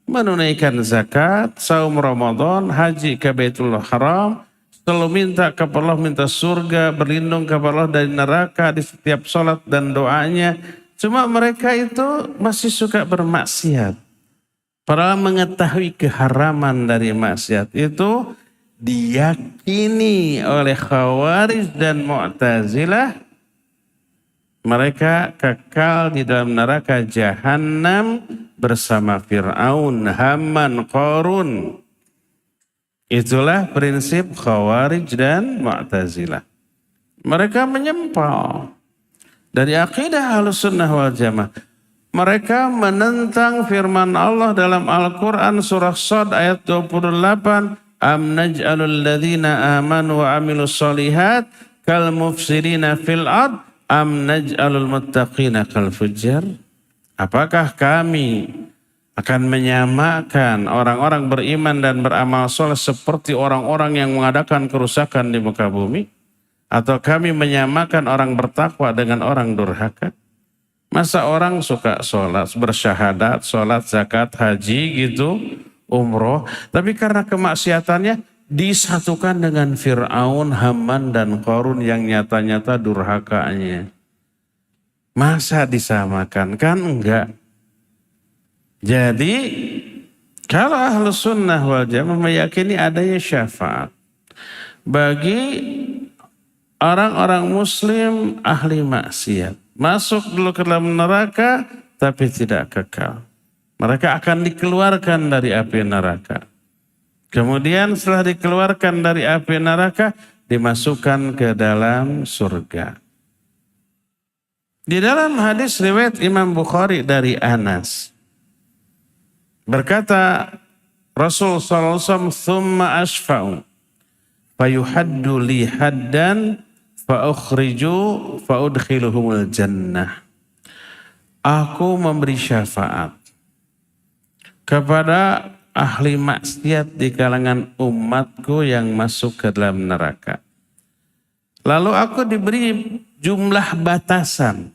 menunaikan zakat, saum Ramadan, haji ke Baitullah Haram, selalu minta kepada Allah, minta surga, berlindung kepada Allah dari neraka di setiap sholat dan doanya. Cuma mereka itu masih suka bermaksiat. Padahal mengetahui keharaman dari maksiat itu diyakini oleh Khawarij dan Mu'tazilah. Mereka kekal di dalam neraka Jahannam bersama Fir'aun, Haman, Qarun. Itulah prinsip Khawarij dan Mu'tazilah. Mereka menyempal dari akidah Ahlussunnah wal Jamaah. Mereka menentang firman Allah dalam Al-Quran surah Shad ayat 28. Am naj'alul ladzina amanu wa amilus solihat kal mufsidina fil ard. Am naj'alul muttaqina kal fujjar. Apakah kami akan menyamakan orang-orang beriman dan beramal soleh seperti orang-orang yang mengadakan kerusakan di muka bumi? Atau kami menyamakan orang bertakwa dengan orang durhaka? Masa orang suka sholat, bersyahadat, sholat, zakat, haji gitu, umroh. Tapi karena kemaksiatannya disatukan dengan Fir'aun, Haman, dan Qarun yang nyata-nyata durhakanya. Masa disamakan? Kan enggak. Jadi kalau Ahlussunnah wal Jamaah meyakini adanya syafaat bagi orang-orang muslim ahli maksiat. Masuk dulu ke dalam neraka tapi tidak kekal. Mereka akan dikeluarkan dari api neraka. Kemudian setelah dikeluarkan dari api neraka, dimasukkan ke dalam surga. Di dalam hadis riwayat Imam Bukhari dari Anas, berkata Rasul sallallahu alaihi wasallam, "Tsumma asfa'u fayuhaddu li haddan fa ukhriju fa udkhiluhumul jannah." Aku memberi syafaat kepada ahli maksiat di kalangan umatku yang masuk ke dalam neraka. Lalu aku diberi jumlah batasan.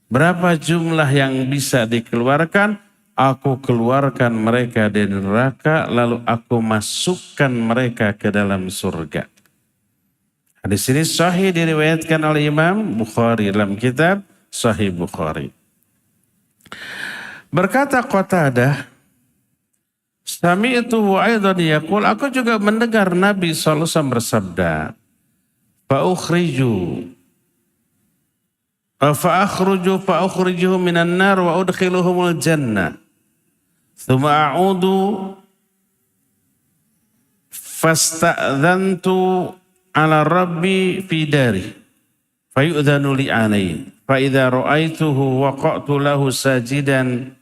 Berapa jumlah yang bisa dikeluarkan? Aku keluarkan mereka dari neraka, lalu aku masukkan mereka ke dalam surga. Hadis ini sahih diriwayatkan oleh Imam Bukhari dalam kitab Sahih Bukhari. Berkata Qatadah, sami'tuhu aidan yaqul, aku juga mendengar Nabi sallallahu alaihi wasallam bersabda, fa akhruju minan nar wa udkhiluhumul jannah. Tsumma a'udu fasta'dhantu ala rabbi fi dari fayu'dhanu li alayhi fa idza ra'aituhu waqa'tu lahu sajidan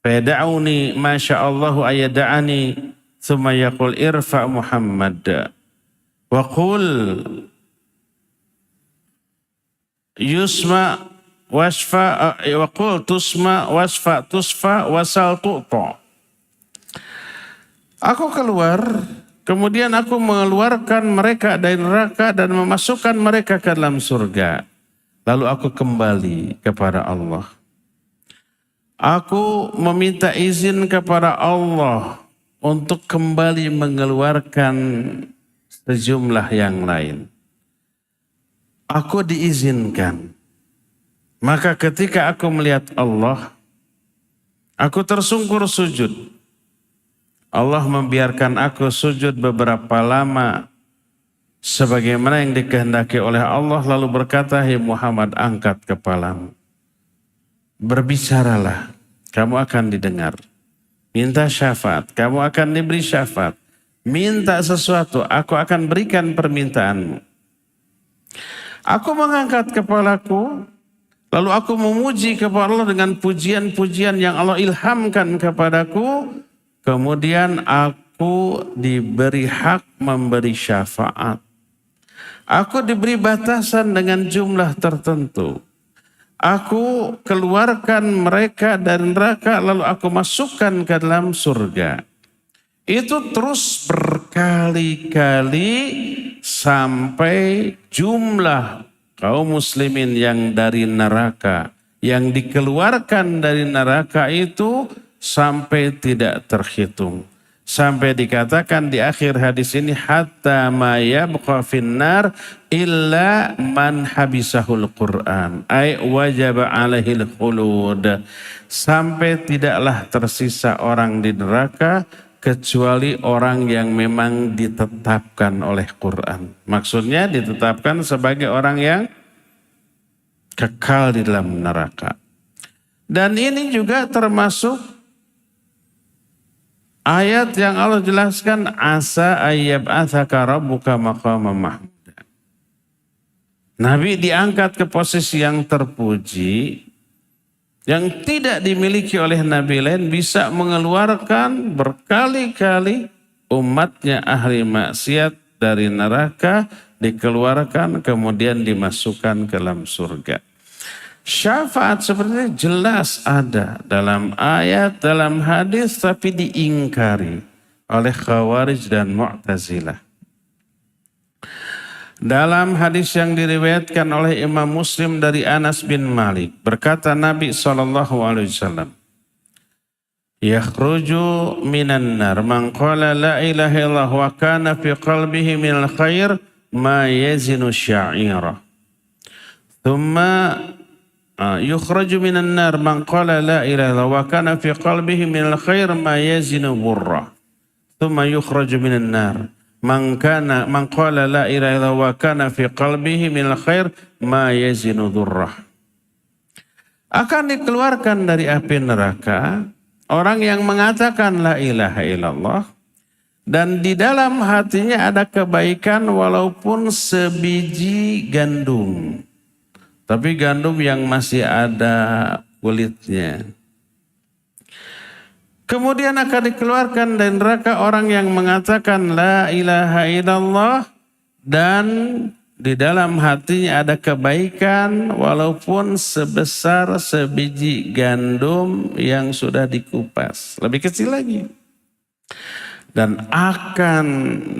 fayad'uni ma sya'allahu ayad'ani thumma yaqul irfa Muhammad wa qul yusma wasfa wa qul tusma wasfa tusfa wasal tu'ta. Aku keluar, kemudian aku mengeluarkan mereka dari neraka dan memasukkan mereka ke dalam surga. Lalu aku kembali kepada Allah. Aku meminta izin kepada Allah untuk kembali mengeluarkan sejumlah yang lain. Aku diizinkan. Maka ketika aku melihat Allah, Aku tersungkur sujud. Allah membiarkan aku sujud beberapa lama sebagaimana yang dikehendaki oleh Allah, lalu berkata, "Hai Muhammad, angkat kepalamu. Berbicaralah, kamu akan didengar. Minta syafaat, kamu akan diberi syafaat. Minta sesuatu, aku akan berikan permintaanmu." Aku mengangkat kepalaku, lalu aku memuji kepada Allah dengan pujian-pujian yang Allah ilhamkan kepadaku. Kemudian aku diberi hak memberi syafaat. Aku diberi batasan dengan jumlah tertentu. Aku keluarkan mereka dari neraka lalu aku masukkan ke dalam surga. Itu terus berkali-kali sampai jumlah kaum muslimin yang dari neraka, yang dikeluarkan dari neraka itu sampai tidak terhitung. Sampai dikatakan di akhir hadis ini, hatta ma yabqa finnar illa man habisahul Qur'an ay wajaba alaihil khulud. Sampai tidaklah tersisa orang di neraka kecuali orang yang memang ditetapkan oleh Quran. Maksudnya ditetapkan sebagai orang yang kekal di dalam neraka. Dan ini juga termasuk ayat yang Allah jelaskan, asa ayyab'atsaka rabbuka maqaman mahmuda. Nabi diangkat ke posisi yang terpuji, yang tidak dimiliki oleh nabi lain, bisa mengeluarkan berkali-kali umatnya ahli maksiat dari neraka, dikeluarkan kemudian dimasukkan ke dalam surga. Syafaat seperti ini jelas ada dalam ayat, dalam hadis, tapi diingkari oleh Khawarij dan Mu'tazilah. Dalam hadis yang diriwayatkan oleh Imam Muslim dari Anas bin Malik, berkata Nabi SAW, "Yakhruju minan nar man qala la ilaha illallah wa kana fi qalbihi minal khair ma yazinu sya'ira. Thumma yukhraju minan nar man qala la ilaha illallah wa kana fi qalbihi minal khair ma yazinu burra. Thumma yukhraju minan nar man qala la ilaha illallah wa kana fi qalbihi minal khair ma yazinu durrah." Akan dikeluarkan dari api neraka orang yang mengatakan la ilaha illallah dan di dalam hatinya ada kebaikan walaupun sebiji gandum. Tapi gandum yang masih ada kulitnya. Kemudian akan dikeluarkan dari neraka orang yang mengatakan la ilaha illallah dan di dalam hatinya ada kebaikan walaupun sebesar sebiji gandum yang sudah dikupas. Lebih kecil lagi. Dan akan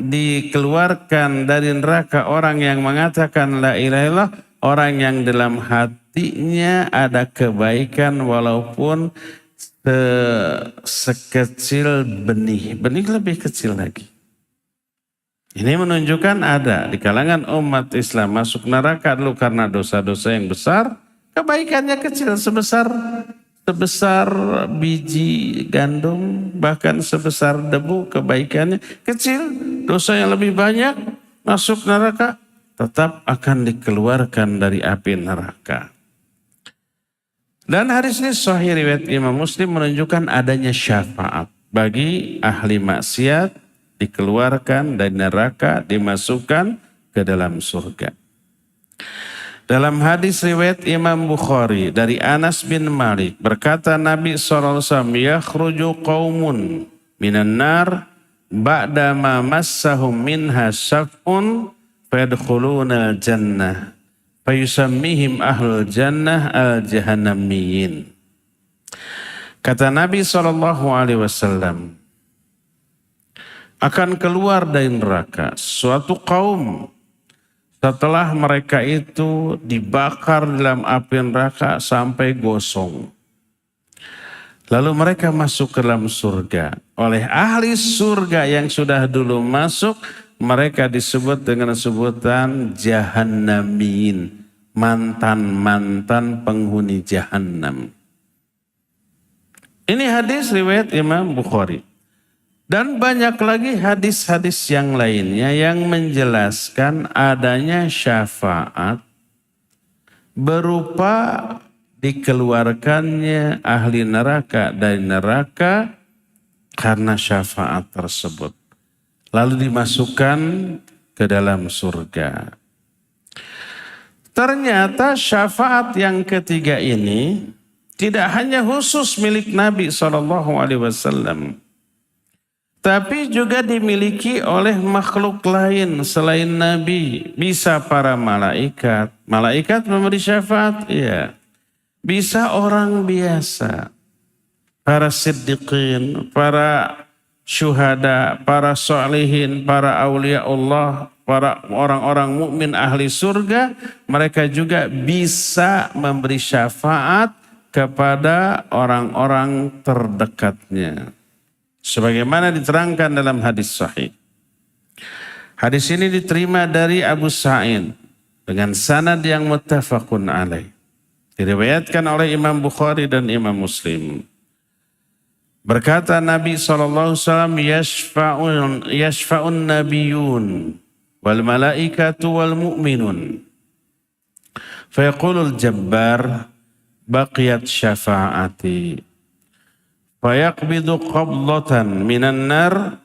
dikeluarkan dari neraka orang yang mengatakan la ilaha illallah, orang yang dalam hatinya ada kebaikan walaupun sekecil benih. Benih lebih kecil lagi. Ini menunjukkan ada di kalangan umat Islam masuk neraka dulu karena dosa-dosa yang besar. Kebaikannya kecil sebesar biji gandum, bahkan sebesar debu. Kebaikannya kecil, dosa yang lebih banyak masuk neraka, tetap akan dikeluarkan dari api neraka. Dan hadis ini sahih riwayat Imam Muslim menunjukkan adanya syafaat bagi ahli maksiat, dikeluarkan dari neraka, dimasukkan ke dalam surga. Dalam hadis riwayat Imam Bukhari dari Anas bin Malik, berkata Nabi SAW, "Yakhruju qaumun minan nar ba'da ma massahum minha syaf'un fayadkhuluna al-jannah. Fayusammihim ahlul jannah al-jahannamiyin." Kata Nabi SAW, akan keluar dari neraka suatu kaum setelah mereka itu dibakar dalam api neraka sampai gosong. Lalu mereka masuk ke dalam surga. Oleh ahli surga yang sudah dulu masuk, mereka disebut dengan sebutan jahannamiyin, mantan-mantan penghuni jahannam. Ini hadis riwayat Imam Bukhari. Dan banyak lagi hadis-hadis yang lainnya yang menjelaskan adanya syafaat berupa dikeluarkannya ahli neraka dari neraka karena syafaat tersebut. Lalu dimasukkan ke dalam surga. Ternyata syafaat yang ketiga ini tidak hanya khusus milik Nabi SAW. Tapi juga dimiliki oleh makhluk lain selain Nabi. Bisa para malaikat. Malaikat memberi syafaat? Iya. Bisa orang biasa. Para siddiqin, para syuhada, para sholihin, para aulia Allah, para orang-orang mukmin ahli surga. Mereka juga bisa memberi syafaat kepada orang-orang terdekatnya. Sebagaimana diterangkan dalam hadis sahih. Hadis ini diterima dari Abu Sa'id dengan sanad yang muttafaqun alaih. Diriwayatkan oleh Imam Bukhari dan Imam Muslim. Berkata Nabi SAW, yashfa'un nabiyun wal malaikatu wal mu'minun. Fayaqulul jabbar baqiyat syafa'ati. Fayaqbidu qabdatan minan nar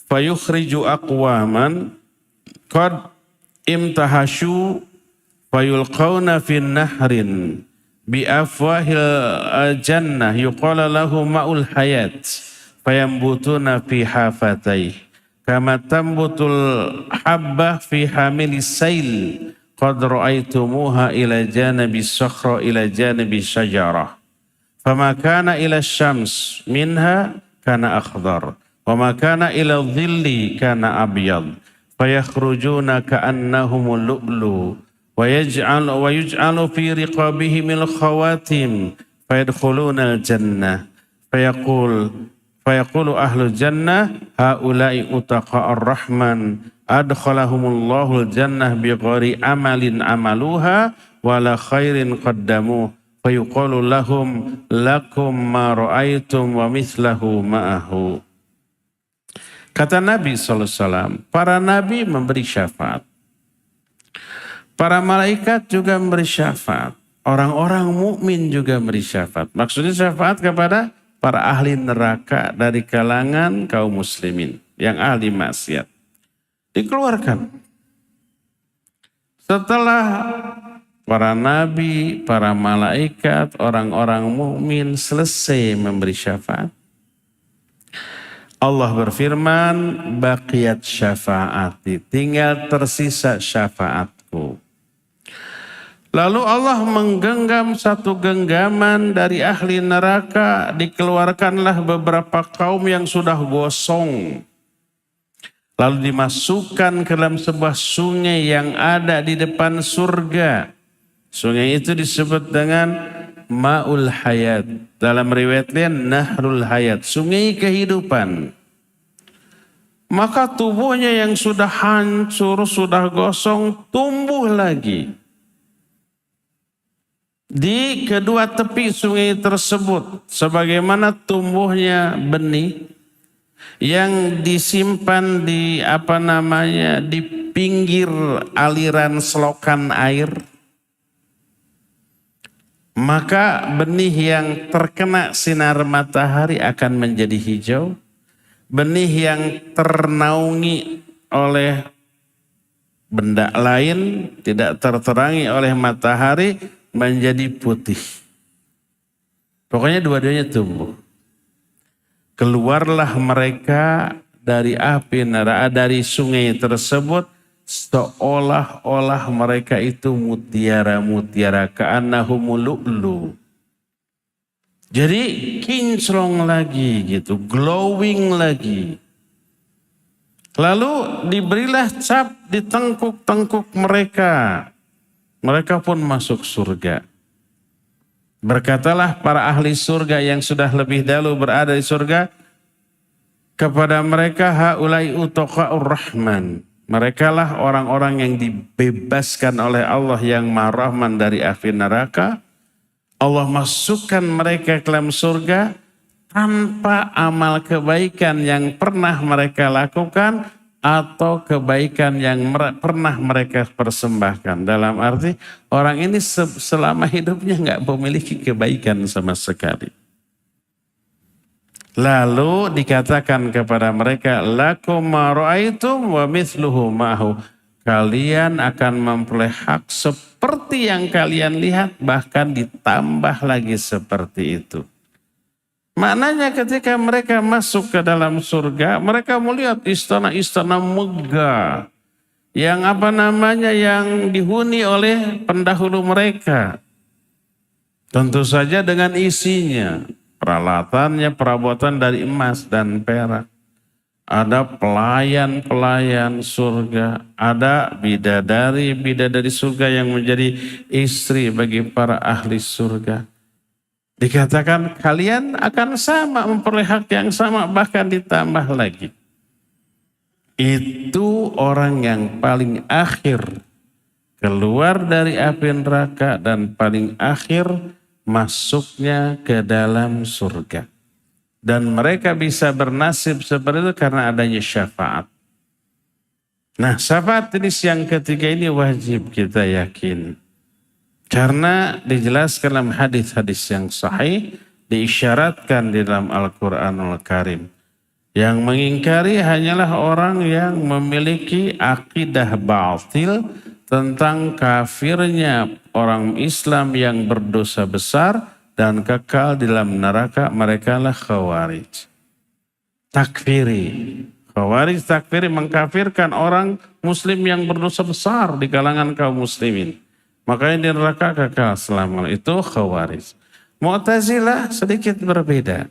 fayukhriju aqwaman qad imtahashu fayulqawna fin nahrin bi afwahil jannah yuqala lahu ma'ul hayat fayambutuna fi hafatayh kama tambutul habbah fi hamilis sail qad ra'aitumuha ila janibi sakhra ila janibi syajarah. Fama kana ila syams minha kana akhdar. Wama kana ila dhilli kana abyad. Fayakhrujuna ka'annahumul lu'lu. Wa yuj'alu fi riqabihimil khawatim. Fayadkhuluna al-jannah. Fayaqulu ahlul jannah. Haulai utaqa ar-rahman. Adkhalahumullahu al-jannah bighari amalin amaluha. Wala khairin qaddamuh. Fayuqalu lahum lakum ma ra'aitum wa mithlahu ma'ahu. Kata Nabi SAW, para nabi memberi syafaat. Para malaikat juga memberi syafaat. Orang-orang mukmin juga memberi syafaat. Maksudnya syafaat kepada para ahli neraka dari kalangan kaum muslimin yang ahli maksiat. Dikeluarkan. Setelah para nabi, para malaikat, orang-orang mukmin selesai memberi syafaat. Allah berfirman, baqiyat syafaati, tinggal tersisa syafaatku. Lalu Allah menggenggam satu genggaman dari ahli neraka, dikeluarkanlah beberapa kaum yang sudah gosong. Lalu dimasukkan ke dalam sebuah sungai yang ada di depan surga. Sungai itu disebut dengan Ma'ul Hayat. Dalam riwayatnya Nahrul Hayat. Sungai kehidupan. Maka tubuhnya yang sudah hancur, sudah gosong, tumbuh lagi. Di kedua tepi sungai tersebut. Sebagaimana tumbuhnya benih yang disimpan di di pinggir aliran selokan air. Maka benih yang terkena sinar matahari akan menjadi hijau. Benih yang ternaungi oleh benda lain, tidak terterangi oleh matahari, menjadi putih. Pokoknya dua-duanya tumbuh. Keluarlah mereka dari api neraka, dari sungai tersebut, seolah-olah mereka itu mutiara-mutiara, ka'annahumul lu'lu. Jadi kinclong lagi gitu, glowing lagi. Lalu diberilah cap di tengkuk-tengkuk mereka. Mereka pun masuk surga. Berkatalah para ahli surga yang sudah lebih dahulu berada di surga kepada mereka, haulai utaqa'ur rahman. Mereka lah orang-orang yang dibebaskan oleh Allah yang Maha Rahman dari api neraka. Allah masukkan mereka ke dalam surga tanpa amal kebaikan yang pernah mereka lakukan atau kebaikan yang pernah mereka persembahkan. Dalam arti orang ini selama hidupnya nggak memiliki kebaikan sama sekali. Lalu dikatakan kepada mereka, lakum ma ra'aitum wa mithluhu ma'hu. Kalian akan memperoleh hak seperti yang kalian lihat, bahkan ditambah lagi seperti itu. Maknanya ketika mereka masuk ke dalam surga, mereka melihat istana-istana megah yang yang dihuni oleh pendahulu mereka. Tentu saja dengan isinya, peralatannya, perabotan dari emas dan perak. Ada pelayan-pelayan surga, ada bidadari surga yang menjadi istri bagi para ahli surga. Dikatakan kalian akan sama memperoleh hak yang sama, bahkan ditambah lagi. Itu orang yang paling akhir keluar dari api neraka dan paling akhir masuknya ke dalam surga. Dan mereka bisa bernasib seperti itu karena adanya syafaat. Nah, syafaat jenis yang ketiga ini wajib kita yakin. Karena dijelaskan dalam hadis-hadis yang sahih, diisyaratkan di dalam Al-Quranul Karim. Yang mengingkari hanyalah orang yang memiliki akidah batil tentang kafirnya orang Islam yang berdosa besar dan kekal di dalam neraka, mereka lah Khawarij. Takfiri. Khawarij takfiri mengkafirkan orang Muslim yang berdosa besar di kalangan kaum muslimin. Makanya di neraka kekal selama itu Khawarij. Mu'tazilah sedikit berbeda.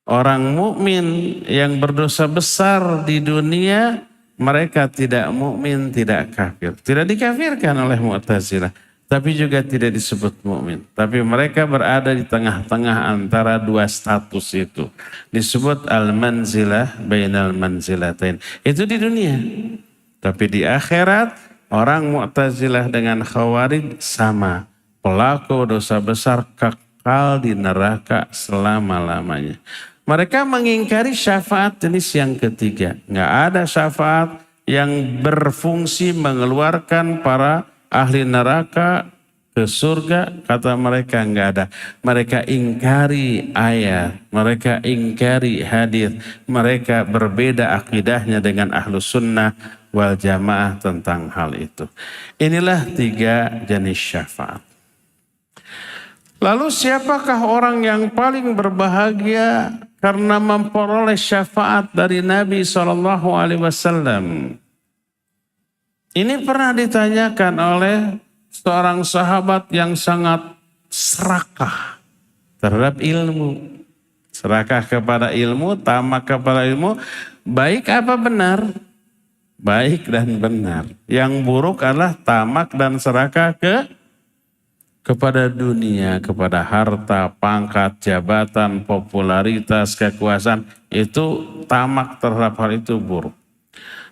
Orang mukmin yang berdosa besar di dunia, mereka tidak mukmin, tidak kafir. Tidak dikafirkan oleh Mu'tazilah, tapi juga tidak disebut mukmin. Tapi mereka berada di tengah-tengah antara dua status itu. Disebut al-manzilah bainal manzilatain. Itu di dunia. Tapi di akhirat orang Mu'tazilah dengan Khawarij sama. Pelaku dosa besar kekal di neraka selama-lamanya. Mereka mengingkari syafaat jenis yang ketiga. Nggak ada syafaat yang berfungsi mengeluarkan para ahli neraka ke surga. Kata mereka nggak ada. Mereka ingkari ayat. Mereka ingkari hadis. Mereka berbeda akidahnya dengan ahlu sunnah wal jamaah tentang hal itu. Inilah tiga jenis syafaat. Lalu siapakah orang yang paling berbahagia karena memperoleh syafaat dari Nabi SAW? Ini pernah ditanyakan oleh seorang sahabat yang sangat serakah terhadap ilmu. Serakah kepada ilmu, tamak kepada ilmu, baik apa benar? Baik dan benar. Yang buruk adalah tamak dan serakah kepada dunia, kepada harta, pangkat, jabatan, popularitas, kekuasaan. Itu tamak terhadap hal itu buruk.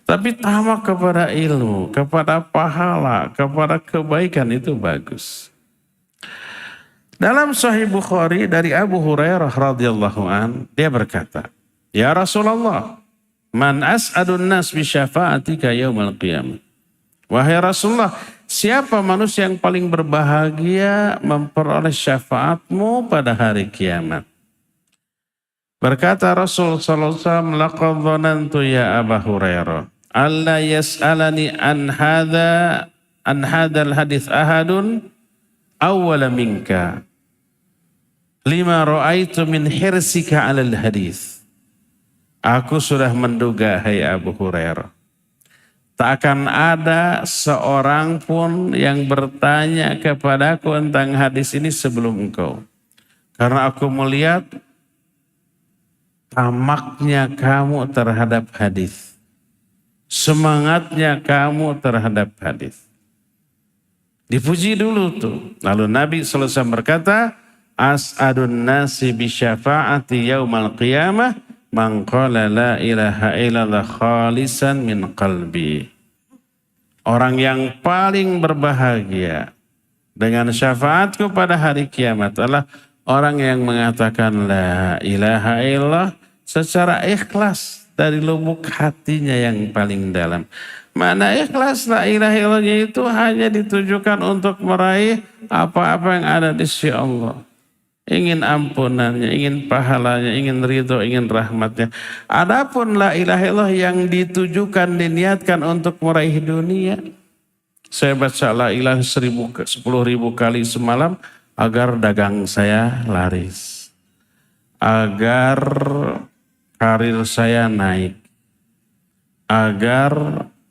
Tapi tamak kepada ilmu, kepada pahala, kepada kebaikan itu bagus. Dalam Sahih Bukhari dari Abu Hurairah radhiyallahu an, dia berkata, "Ya Rasulullah, man as'adun nas bi syafa'atika yaumil qiyamah." Wahai Rasulullah, siapa manusia yang paling berbahagia memperoleh syafaatmu pada hari kiamat? Berkata Rasul sallallahu alaihi wasallam, "Laqad dhanantu ya Abu Hurairah, alla yas'alani an hadzal hadits ahadun awwala minka. Lima ra'aitu min hirsika 'alal hadits." Aku sudah menduga, hai Abu Hurairah, tak akan ada seorang pun yang bertanya kepadaku tentang hadis ini sebelum engkau. Karena aku melihat tamaknya kamu terhadap hadis. Semangatnya kamu terhadap hadis. Dipuji dulu tuh. Lalu Nabi SAW berkata, "As'adun nasi bi syafa'ati yaumal qiyamah man qala la ilaha illallah khalisan min qalbi." Orang yang paling berbahagia dengan syafaatku pada hari kiamat adalah Orang yang mengatakan la ilaha illallah secara ikhlas dari lubuk hatinya yang paling dalam. Mana ikhlas la ilaha illallahnya itu hanya ditujukan untuk meraih apa-apa yang ada di sisi Allah. Ingin ampunannya, ingin pahalanya, ingin ridho, ingin rahmatnya. Adapun la ilaha illallah yang ditujukan, diniatkan untuk meraih dunia. Saya baca la ilaha 10.000 kali semalam agar dagang saya laris. Agar karir saya naik. Agar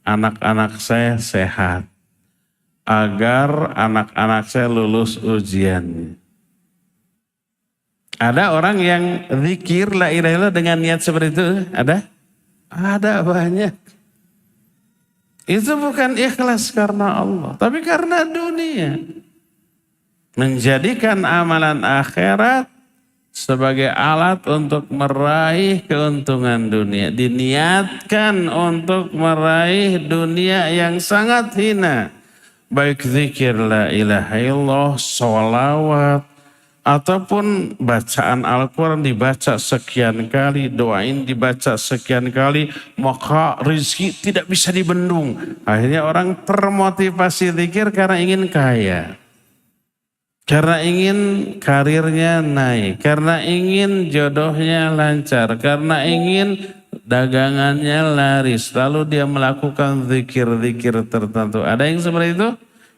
anak-anak saya sehat. Agar anak-anak saya lulus ujian. Ada orang yang zikir la ilaha illallah dengan niat seperti itu? Ada? Ada banyak. Itu bukan ikhlas karena Allah, tapi karena dunia. Menjadikan amalan akhirat sebagai alat untuk meraih keuntungan dunia. Diniatkan untuk meraih dunia yang sangat hina. Baik zikir la ilaha illallah, sholawat, ataupun bacaan Al-Quran dibaca sekian kali, doain dibaca sekian kali, maka rezeki tidak bisa dibendung. Akhirnya orang termotivasi zikir karena ingin kaya. Karena ingin karirnya naik, karena ingin jodohnya lancar, karena ingin dagangannya laris. Lalu dia melakukan zikir-zikir tertentu. Ada yang seperti itu?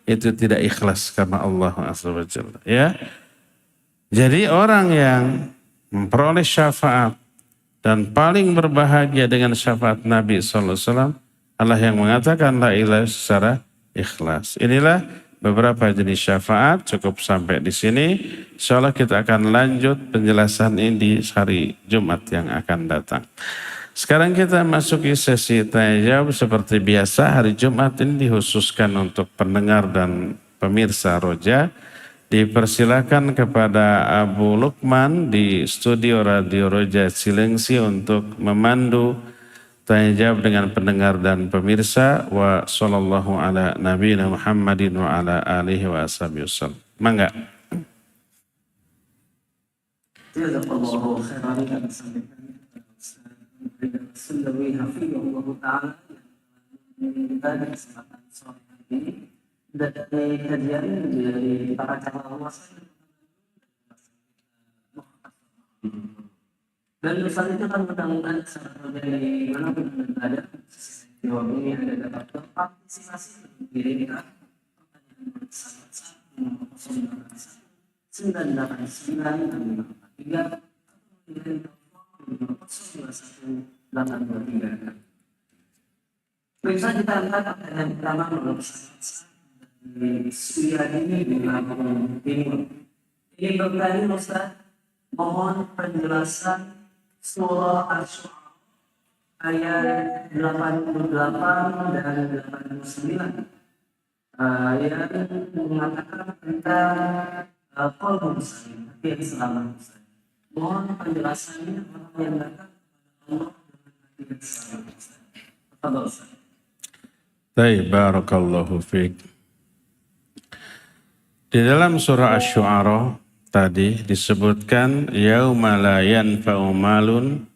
Itu tidak ikhlas karena Allah SWT. Ya. Jadi orang yang memperoleh syafaat dan paling berbahagia dengan syafaat Nabi SAW adalah yang mengatakan la ilaha secara ikhlas. Inilah beberapa jenis syafaat, cukup sampai di sini. Insyaallah kita akan lanjut penjelasan ini di hari Jumat yang akan datang. Sekarang kita masuki sesi tanya jawab seperti biasa. Hari Jumat ini dikhususkan untuk pendengar dan pemirsa Roja. Dipersilakan kepada Abu Lukman di studio Radio Roja Cilengsi untuk memandu tanya jawab dengan pendengar dan pemirsa. Wa sallallahu ala nabiyina Muhammadin wa ala alihi wa ashabihi wasallam. Mangga. Jazakallahu khairan kami sampaikan kepada Ustaz Sundawi Hafizahullah Ta'ala yang pada kesempatan sore hari ini dari kajian dari para calon luasan dan Ustaz itu kan mudah-mudahan dari mana pun ada jawab ini ada dapat partisipasi diri kita pertanyaan sangat 989 Bisa kita angkat pertanyaan pertama menurut di Suria ini di Lampung Timur. Ini berkali Ustaz, mohon penjelasan surah Asy-Syu'ara ayat 88 dan 89. Yang mengatakan tentang qalbun salim, hati yang selamat. Mohon penjelasannya orang yang datang kepada Allah dengan hati yang selamat. Tafadhol Ustaz. Baik, barakallahu fiik. Di dalam surah Asy-Syu'ara tadi disebutkan yauma la yanfa'u malun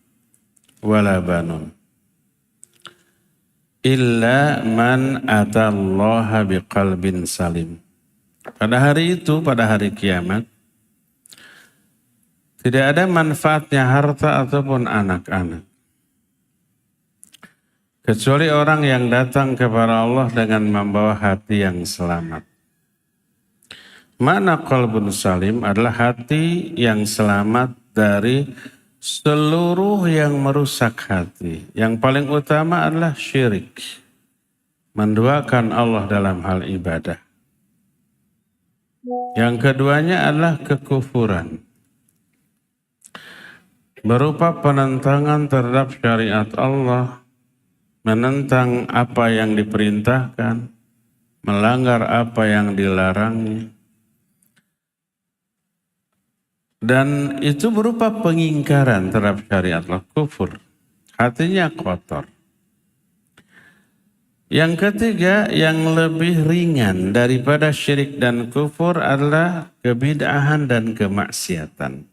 wala banun illa man atallaha biqalbin salim. Pada hari itu, pada hari kiamat, tidak ada manfaatnya harta ataupun anak-anak, kecuali orang yang datang kepada Allah dengan membawa hati yang selamat. Makna qalbun salim adalah hati yang selamat dari seluruh yang merusak hati. Yang paling utama adalah syirik. Menduakan Allah dalam hal ibadah. Yang keduanya adalah kekufuran. Berupa penentangan terhadap syariat Allah. Menentang apa yang diperintahkan. Melanggar apa yang dilarangnya. Dan itu berupa pengingkaran terhadap syariat Allah, kufur. Hatinya kotor. Yang ketiga, yang lebih ringan daripada syirik dan kufur adalah kebid'ahan dan kemaksiatan.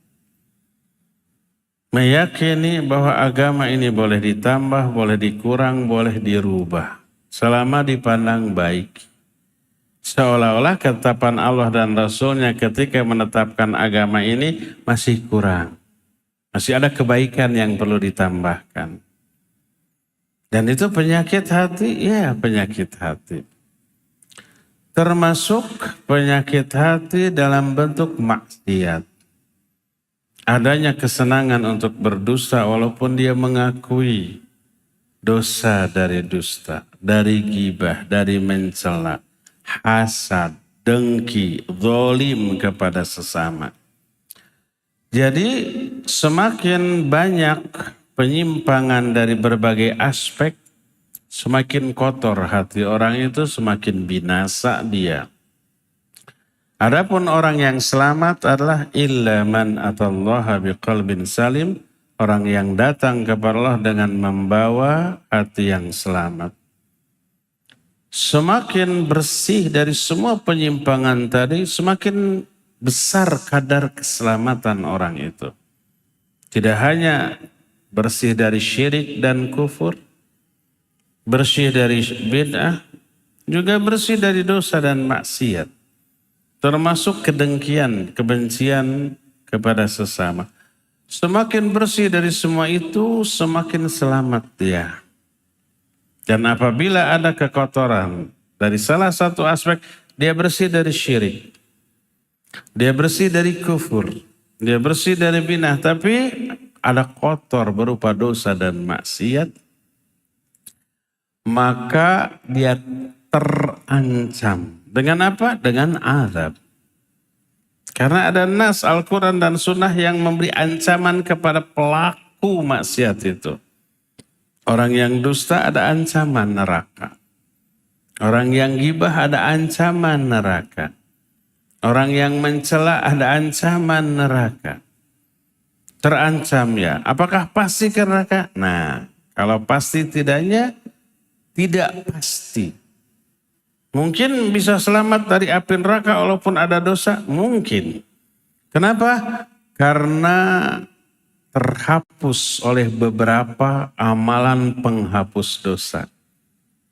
Meyakini bahwa agama ini boleh ditambah, boleh dikurang, boleh dirubah. Selama dipandang baik. Seolah-olah ketetapan Allah dan Rasulnya ketika menetapkan agama ini masih kurang. Masih ada kebaikan yang perlu ditambahkan. Dan itu penyakit hati, ya penyakit hati. Termasuk penyakit hati dalam bentuk maksiat. Adanya kesenangan untuk berdusta walaupun dia mengakui dosa dari dusta, dari gibah, dari mencela, hasad, dengki, zalim kepada sesama. Jadi semakin banyak penyimpangan dari berbagai aspek, semakin kotor hati orang itu, semakin binasa dia. Adapun orang yang selamat adalah illa man atallaha biqalbin salim, orang yang datang kepada Allah dengan membawa hati yang selamat. Semakin bersih dari semua penyimpangan tadi, semakin besar kadar keselamatan orang itu. Tidak hanya bersih dari syirik dan kufur, bersih dari bid'ah, juga bersih dari dosa dan maksiat. Termasuk kedengkian, kebencian kepada sesama. Semakin bersih dari semua itu, semakin selamat dia. Dan apabila ada kekotoran dari salah satu aspek, dia bersih dari syirik. Dia bersih dari kufur. Dia bersih dari bid'ah. Tapi ada kotor berupa dosa dan maksiat. Maka dia terancam. Dengan apa? Dengan azab. Karena ada nas Al-Quran dan Sunnah yang memberi ancaman kepada pelaku maksiat itu. Orang yang dusta ada ancaman neraka. Orang yang gibah ada ancaman neraka. Orang yang mencela ada ancaman neraka. Terancam ya. Apakah pasti ke neraka? Nah, kalau pasti tidaknya, tidak pasti. Mungkin bisa selamat dari api neraka walaupun ada dosa? Mungkin. Kenapa? Karena terhapus oleh beberapa amalan penghapus dosa.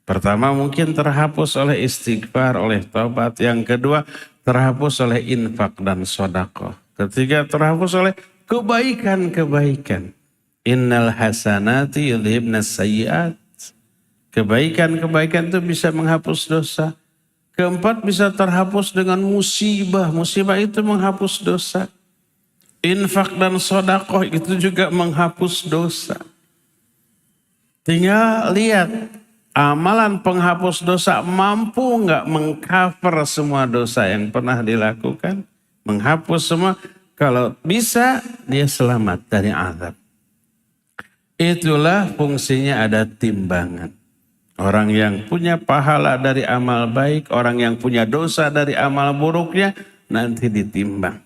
Pertama mungkin terhapus oleh istighfar, oleh taubat. Yang kedua terhapus oleh infak dan sedekah. Ketiga terhapus oleh kebaikan-kebaikan. Innal hasanati yudhibnas sayyiat. Kebaikan-kebaikan itu bisa menghapus dosa. Keempat bisa terhapus dengan musibah. Musibah itu menghapus dosa. Infak dan sedekah itu juga menghapus dosa. Tinggal lihat amalan penghapus dosa mampu nggak mengcover semua dosa yang pernah dilakukan. Menghapus semua. Kalau bisa dia selamat dari azab. Itulah fungsinya ada timbangan. Orang yang punya pahala dari amal baik, orang yang punya dosa dari amal buruknya, nanti ditimbang.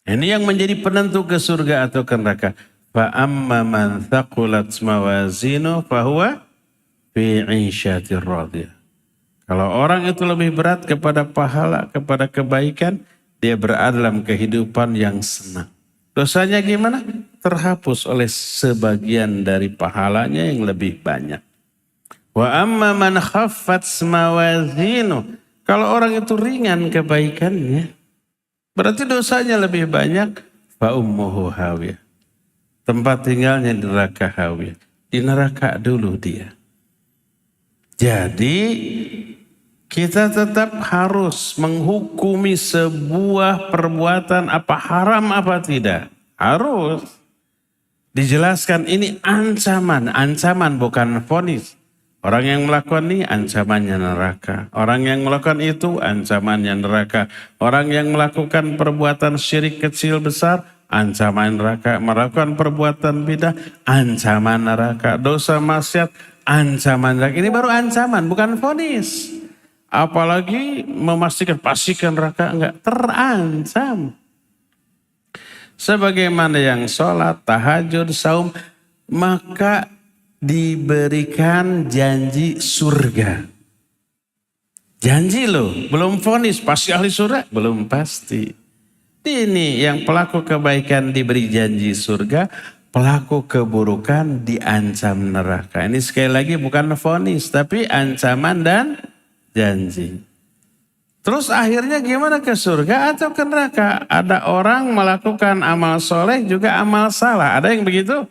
Ini yang menjadi penentu ke surga atau ke neraka. Fa'amma man thaqulat mawazinu fahuwa fi 'isyatir radiyah. Kalau orang itu lebih berat kepada pahala, kepada kebaikan, dia berada dalam kehidupan yang senang. Dosanya gimana? Terhapus oleh sebagian dari pahalanya yang lebih banyak. Wa amma man khaffat mawazinu. Kalau orang itu ringan kebaikannya, berarti dosanya lebih banyak. Fa ummuhu hawiyah. Tempat tinggalnya di neraka hawiyah. Di neraka dulu dia. Jadi kita tetap harus menghukumi sebuah perbuatan apa haram apa tidak. Harus dijelaskan ini ancaman. Ancaman bukan vonis. Orang yang melakukan ini ancamannya neraka. Orang yang melakukan itu ancamannya neraka. Orang yang melakukan perbuatan syirik kecil besar ancaman neraka. Melakukan perbuatan bidah ancaman neraka. Dosa maksiat ancaman neraka. Ini baru ancaman bukan vonis. Apalagi memastikan pastikan neraka enggak, terancam. Sebagaimana yang sholat, tahajud, saum, maka diberikan janji surga. Janji loh, belum vonis pasti ahli surga, belum pasti. Ini yang pelaku kebaikan diberi janji surga, pelaku keburukan diancam neraka. Ini sekali lagi bukan vonis, tapi ancaman dan janji. Terus akhirnya gimana, ke surga atau ke neraka? Ada orang melakukan amal soleh juga amal salah. Ada yang begitu?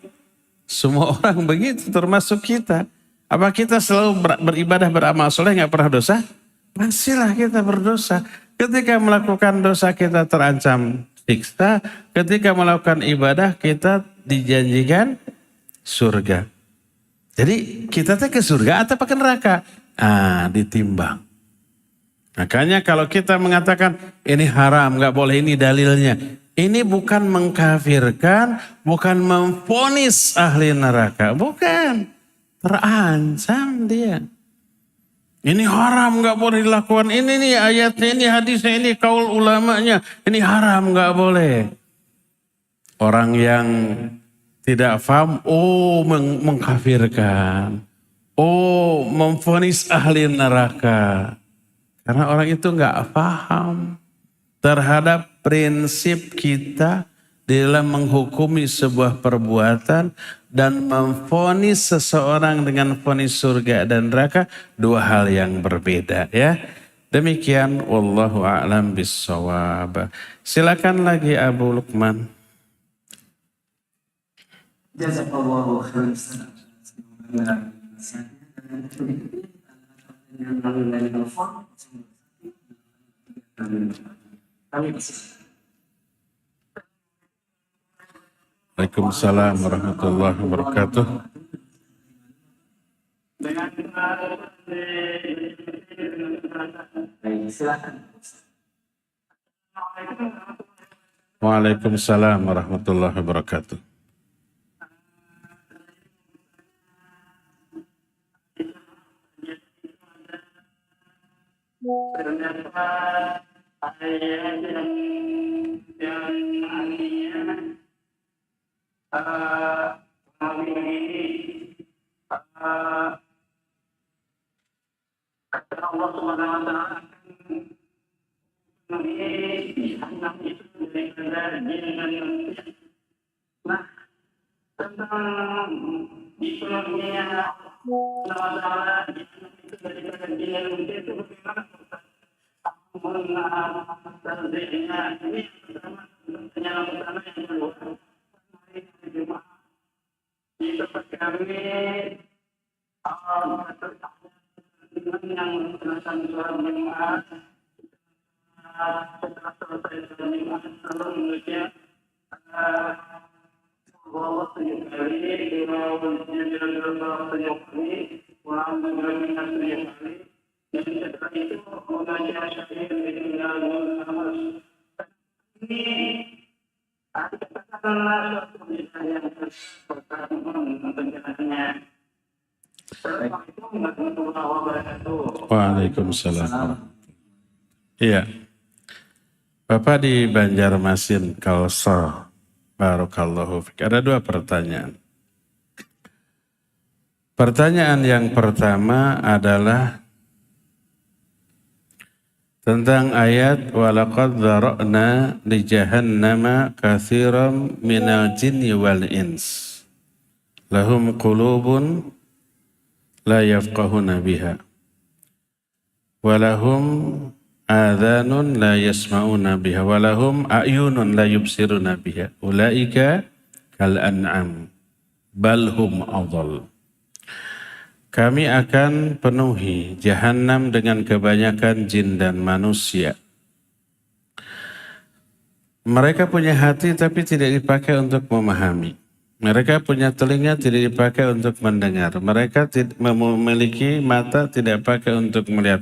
Semua orang begitu, termasuk kita. Apa kita selalu beribadah beramal soleh gak pernah dosa? Pastilah kita berdosa. Ketika melakukan dosa kita terancam siksa. Ketika melakukan ibadah kita dijanjikan surga. Jadi kita ke surga atau ke neraka? Ditimbang. Makanya kalau kita mengatakan ini haram, gak boleh, ini dalilnya. Ini bukan mengkafirkan, bukan memvonis ahli neraka. Bukan. Terancam dia. Ini haram, gak boleh dilakukan. Ini nih ayatnya, ini hadisnya, ini kaul ulamanya. Ini haram, gak boleh. Orang yang tidak paham, mengkafirkan. Memvonis ahli neraka. Karena orang itu gak paham terhadap prinsip kita dalam menghukumi sebuah perbuatan dan memvonis seseorang dengan vonis surga dan neraka, dua hal yang berbeda ya. Demikian wallahu a'lam bissawab. Silakan lagi Abu Lukman. Jazakallahu khairan. Waalaikumsalam warahmatullahi wabarakatuh. Waalaikumsalam warahmatullahi wabarakatuh. Waalaikumsalam. Iya. Bapak di Banjarmasin, Kalsel, barakallahu fiik. Ada dua pertanyaan. Pertanyaan yang pertama adalah tentang ayat walaqad dzara'na li jahannama katsiran minal jinni wal ins. Lahum qulubun la yafqahuna biha. Walahum adhanun la yasma'una biha. Walahum a'yunun la yubsiruna biha. Ulaika kal an'am bal hum adall. Kami akan penuhi Jahannam dengan kebanyakan jin dan manusia. Mereka punya hati tapi tidak dipakai untuk memahami. Mereka punya telinga tidak dipakai untuk mendengar. Mereka memiliki mata tidak pakai untuk melihat.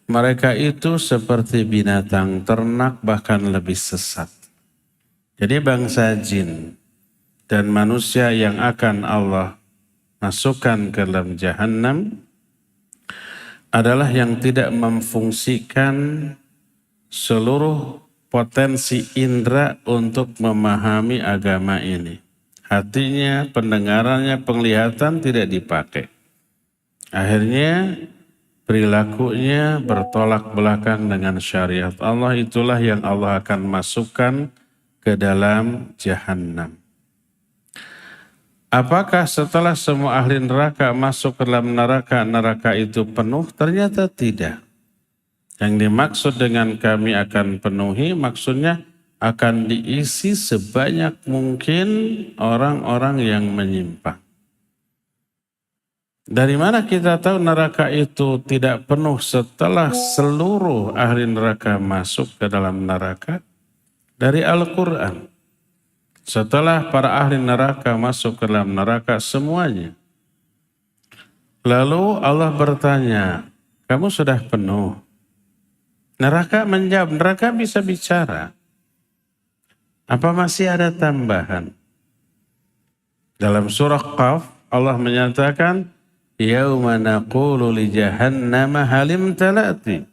Mereka itu seperti binatang ternak bahkan lebih sesat. Jadi bangsa jin dan manusia yang akan Allah masukkan ke dalam Jahannam adalah yang tidak memfungsikan seluruh potensi indera untuk memahami agama ini. hatinya, pendengarannya, penglihatan tidak dipakai. Akhirnya perilakunya bertolak belakang dengan syariat Allah. Itulah yang Allah akan masukkan ke dalam jahanam. Apakah setelah semua ahli neraka masuk ke dalam neraka, neraka itu penuh? Ternyata tidak. Yang dimaksud dengan kami akan penuhi, maksudnya akan diisi sebanyak mungkin orang-orang yang menyimpang. Dari mana kita tahu neraka itu tidak penuh setelah seluruh ahli neraka masuk ke dalam neraka? Dari Al-Quran. Setelah para ahli neraka masuk ke dalam neraka semuanya. Lalu Allah bertanya, kamu sudah penuh? Neraka menjawab, neraka bisa bicara. Apa masih ada tambahan? Dalam surah Qaf, Allah menyatakan, Yauma naqulu li jahannama halim talati.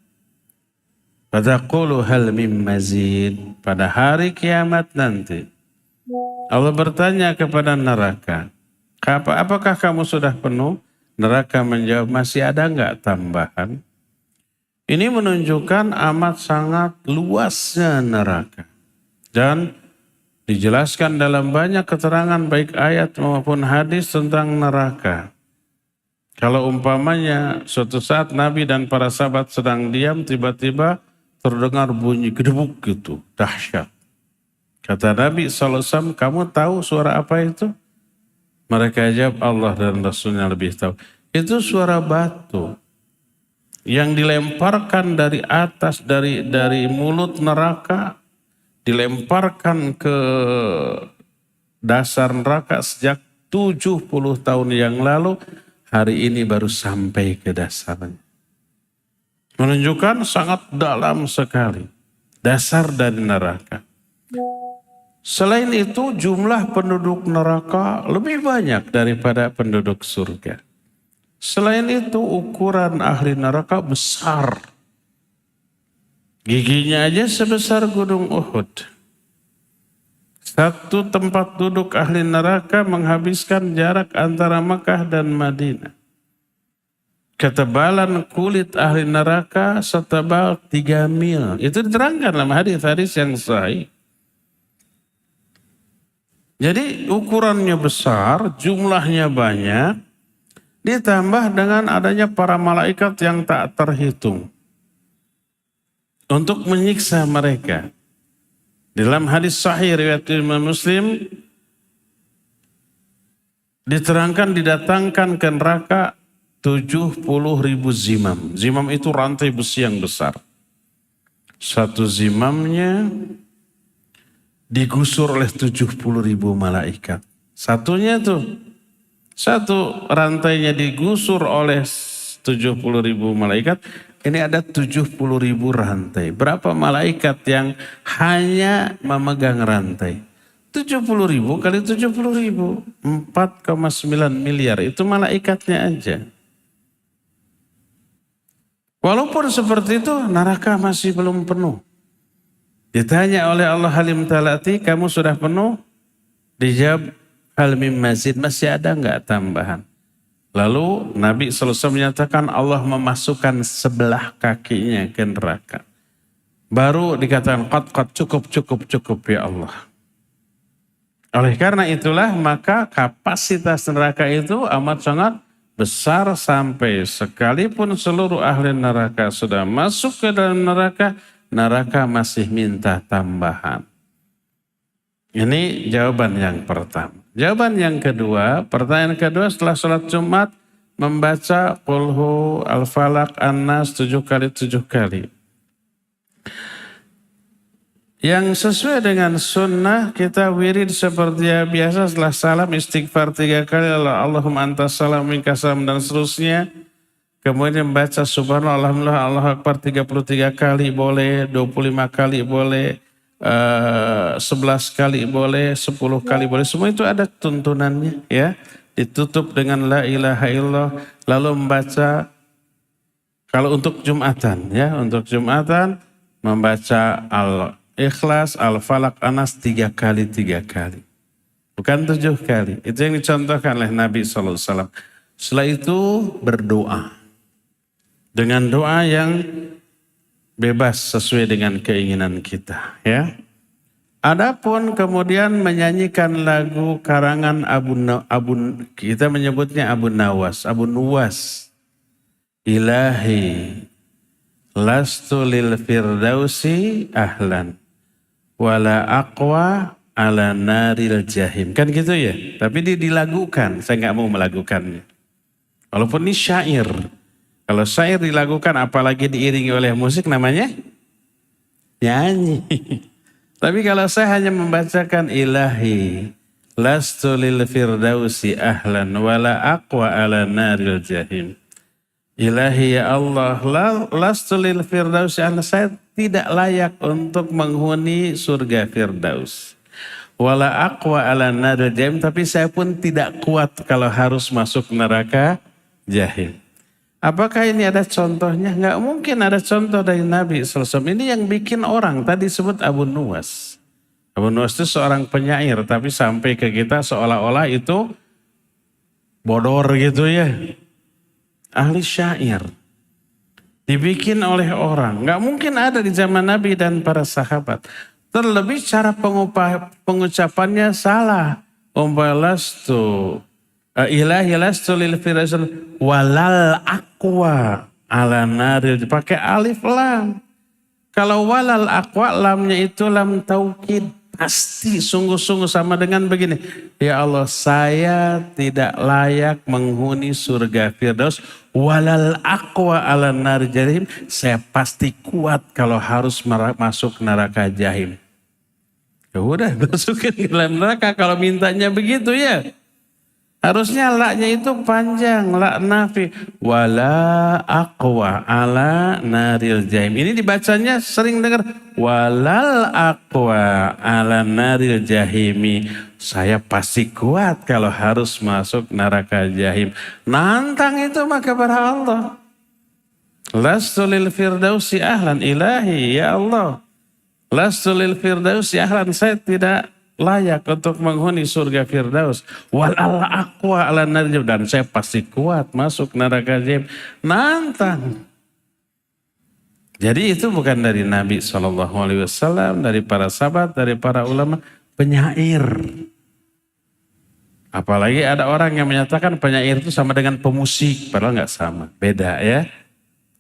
Fataqulu hal mim mazid. Pada hari kiamat nanti, Allah bertanya kepada neraka, apakah kamu sudah penuh? Neraka menjawab, masih ada enggak tambahan? Ini menunjukkan amat sangat luasnya neraka. Dan dijelaskan dalam banyak keterangan baik ayat maupun hadis tentang neraka. Kalau umpamanya suatu saat Nabi dan para sahabat sedang diam, tiba-tiba terdengar bunyi gedebuk gitu, dahsyat. Kata Nabi SAW, kamu tahu suara apa itu? Mereka jawab, Allah dan Rasulnya lebih tahu. Itu suara batu yang dilemparkan dari atas, dari mulut neraka, dilemparkan ke dasar neraka sejak 70 tahun yang lalu. Hari ini baru sampai ke dasarnya. Menunjukkan sangat dalam sekali dasar dari neraka. Selain itu jumlah penduduk neraka lebih banyak daripada penduduk surga. Selain itu ukuran ahli neraka besar. Giginya aja sebesar gunung Uhud. Satu tempat duduk ahli neraka menghabiskan jarak antara Makkah dan Madinah. Ketebalan kulit ahli neraka setebal 3 mil. Itu diterangkan dalam hadis-hadis yang sahih. Jadi ukurannya besar, jumlahnya banyak, ditambah dengan adanya para malaikat yang tak terhitung untuk menyiksa mereka. Dalam hadis sahih riwayat Imam Muslim diterangkan didatangkan ke neraka 70.000 zimam. Zimam itu rantai besi yang besar. Satu zimamnya digusur oleh 70.000 malaikat. Satu rantainya digusur oleh 70.000 malaikat. Ini ada 70.000 rantai. Berapa malaikat yang hanya memegang rantai? 70.000 kali 70.000. 4,9 miliar. Itu malaikatnya aja. Walaupun seperti itu, neraka masih belum penuh. Ditanya oleh Allah halim talati, kamu sudah penuh? Dijawab, hal mim mazid, masih ada enggak tambahan? Lalu Nabi SAW menyatakan Allah memasukkan sebelah kakinya ke neraka. Baru dikatakan qad cukup ya Allah. Oleh karena itulah maka kapasitas neraka itu amat sangat besar sampai sekalipun seluruh ahli neraka sudah masuk ke dalam neraka, neraka masih minta tambahan. Ini jawaban yang pertama. Jawaban yang kedua, pertanyaan kedua setelah sholat Jumat membaca Qulhu, Al-Falaq, An-Nas 7 kali. Yang sesuai dengan sunnah kita wirid seperti biasa setelah salam istighfar 3 kali, Allahumma antas salam minka salam dan seterusnya. Kemudian membaca subhanallah, alhamdulillah, Allahu akbar 33 kali boleh, 25 kali boleh. 11 kali boleh, 10 kali boleh, semua itu ada tuntunannya ya. Ditutup dengan la ilaha illallah, lalu membaca kalau untuk Jumatan ya, untuk Jumatan membaca Al-Ikhlas, Al-Falaq, Anas 3 kali. Bukan 7 kali. Itu yang dicontohkan oleh Nabi SAW. Setelah itu berdoa. Dengan doa yang bebas sesuai dengan keinginan kita. Ya. Adapun kemudian menyanyikan lagu karangan kita menyebutnya Abu Nuwas. Ilahi lastu lil firdausi ahlan wala aqwa ala naril jahim. Kan gitu ya. Tapi dilagukan. Saya nggak mau melakukannya. Walaupun ini syair. Kalau syair dilakukan apalagi diiringi oleh musik namanya nyanyi. Tapi kalau saya hanya membacakan ilahi lastu lil firdausi ahlan wala aqwa ala naril jahim. Ilahi ya Allah lastu lil firdausi ahlan, saya tidak layak untuk menghuni surga firdaus. Wala aqwa ala naril jahim, tapi saya pun tidak kuat kalau harus masuk neraka jahim. Apakah ini ada contohnya? Enggak mungkin ada contoh dari Nabi SAW. Ini yang bikin orang, tadi sebut Abu Nuwas. Abu Nuwas itu seorang penyair, tapi sampai ke kita seolah-olah itu bodor gitu ya. Ahli syair. Dibikin oleh orang. Enggak mungkin ada di zaman Nabi dan para sahabat. Terlebih cara pengucapannya salah. Umbalastu. Ilahi lastu lil firdausi walal aqwa ala naril, pakai alif lam. Kalau walal aqwa, lamnya itu lam taukid, pasti sungguh-sungguh sama dengan begini. Ya Allah, saya tidak layak menghuni surga firdaus, walal aqwa ala naril jahim, saya pasti kuat kalau harus masuk neraka jahim. Ya udah, masukin ke dalam neraka kalau mintanya begitu ya. Harusnya laknya itu panjang, lak nafi. Wala aqwa ala naril jahim. Ini dibacanya sering dengar. Walal aqwa ala naril jahimi. Saya pasti kuat kalau harus masuk neraka jahim. Nantang itu maka kepada Allah. Lastu lil firdausi ahlan, ilahi ya Allah. Lastu lil firdausi ahlan, saya tidak layak untuk menghuni surga firdaus. Walal aqwa ala naril, dan saya pasti kuat masuk neraka jahim. Nantang. Jadi itu bukan dari Nabi SAW, dari para sahabat, dari para ulama, penyair. Apalagi ada orang yang menyatakan penyair itu sama dengan pemusik, padahal nggak sama, beda ya.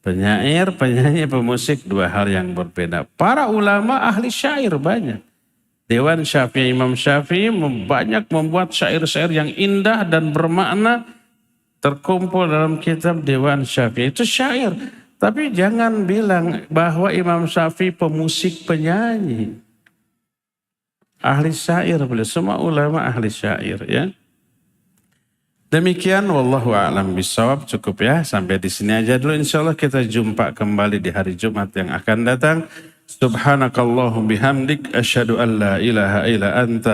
Penyair, penyanyi, pemusik, dua hal yang berbeda. Para ulama ahli syair banyak. Dewan Syafi'i, Imam Syafi'i banyak membuat syair-syair yang indah dan bermakna, terkumpul dalam kitab Dewan Syafi'i. Itu syair. Tapi jangan bilang bahwa Imam Syafi'i pemusik, penyanyi. Ahli syair beliau, semua ulama ahli syair ya. Demikian wallahu a'lam bishawab, cukup ya sampai di sini aja dulu, insyaallah kita jumpa kembali di hari Jumat yang akan datang. Subhanakallahum bihamdik asyhadu an la ilaha illa anta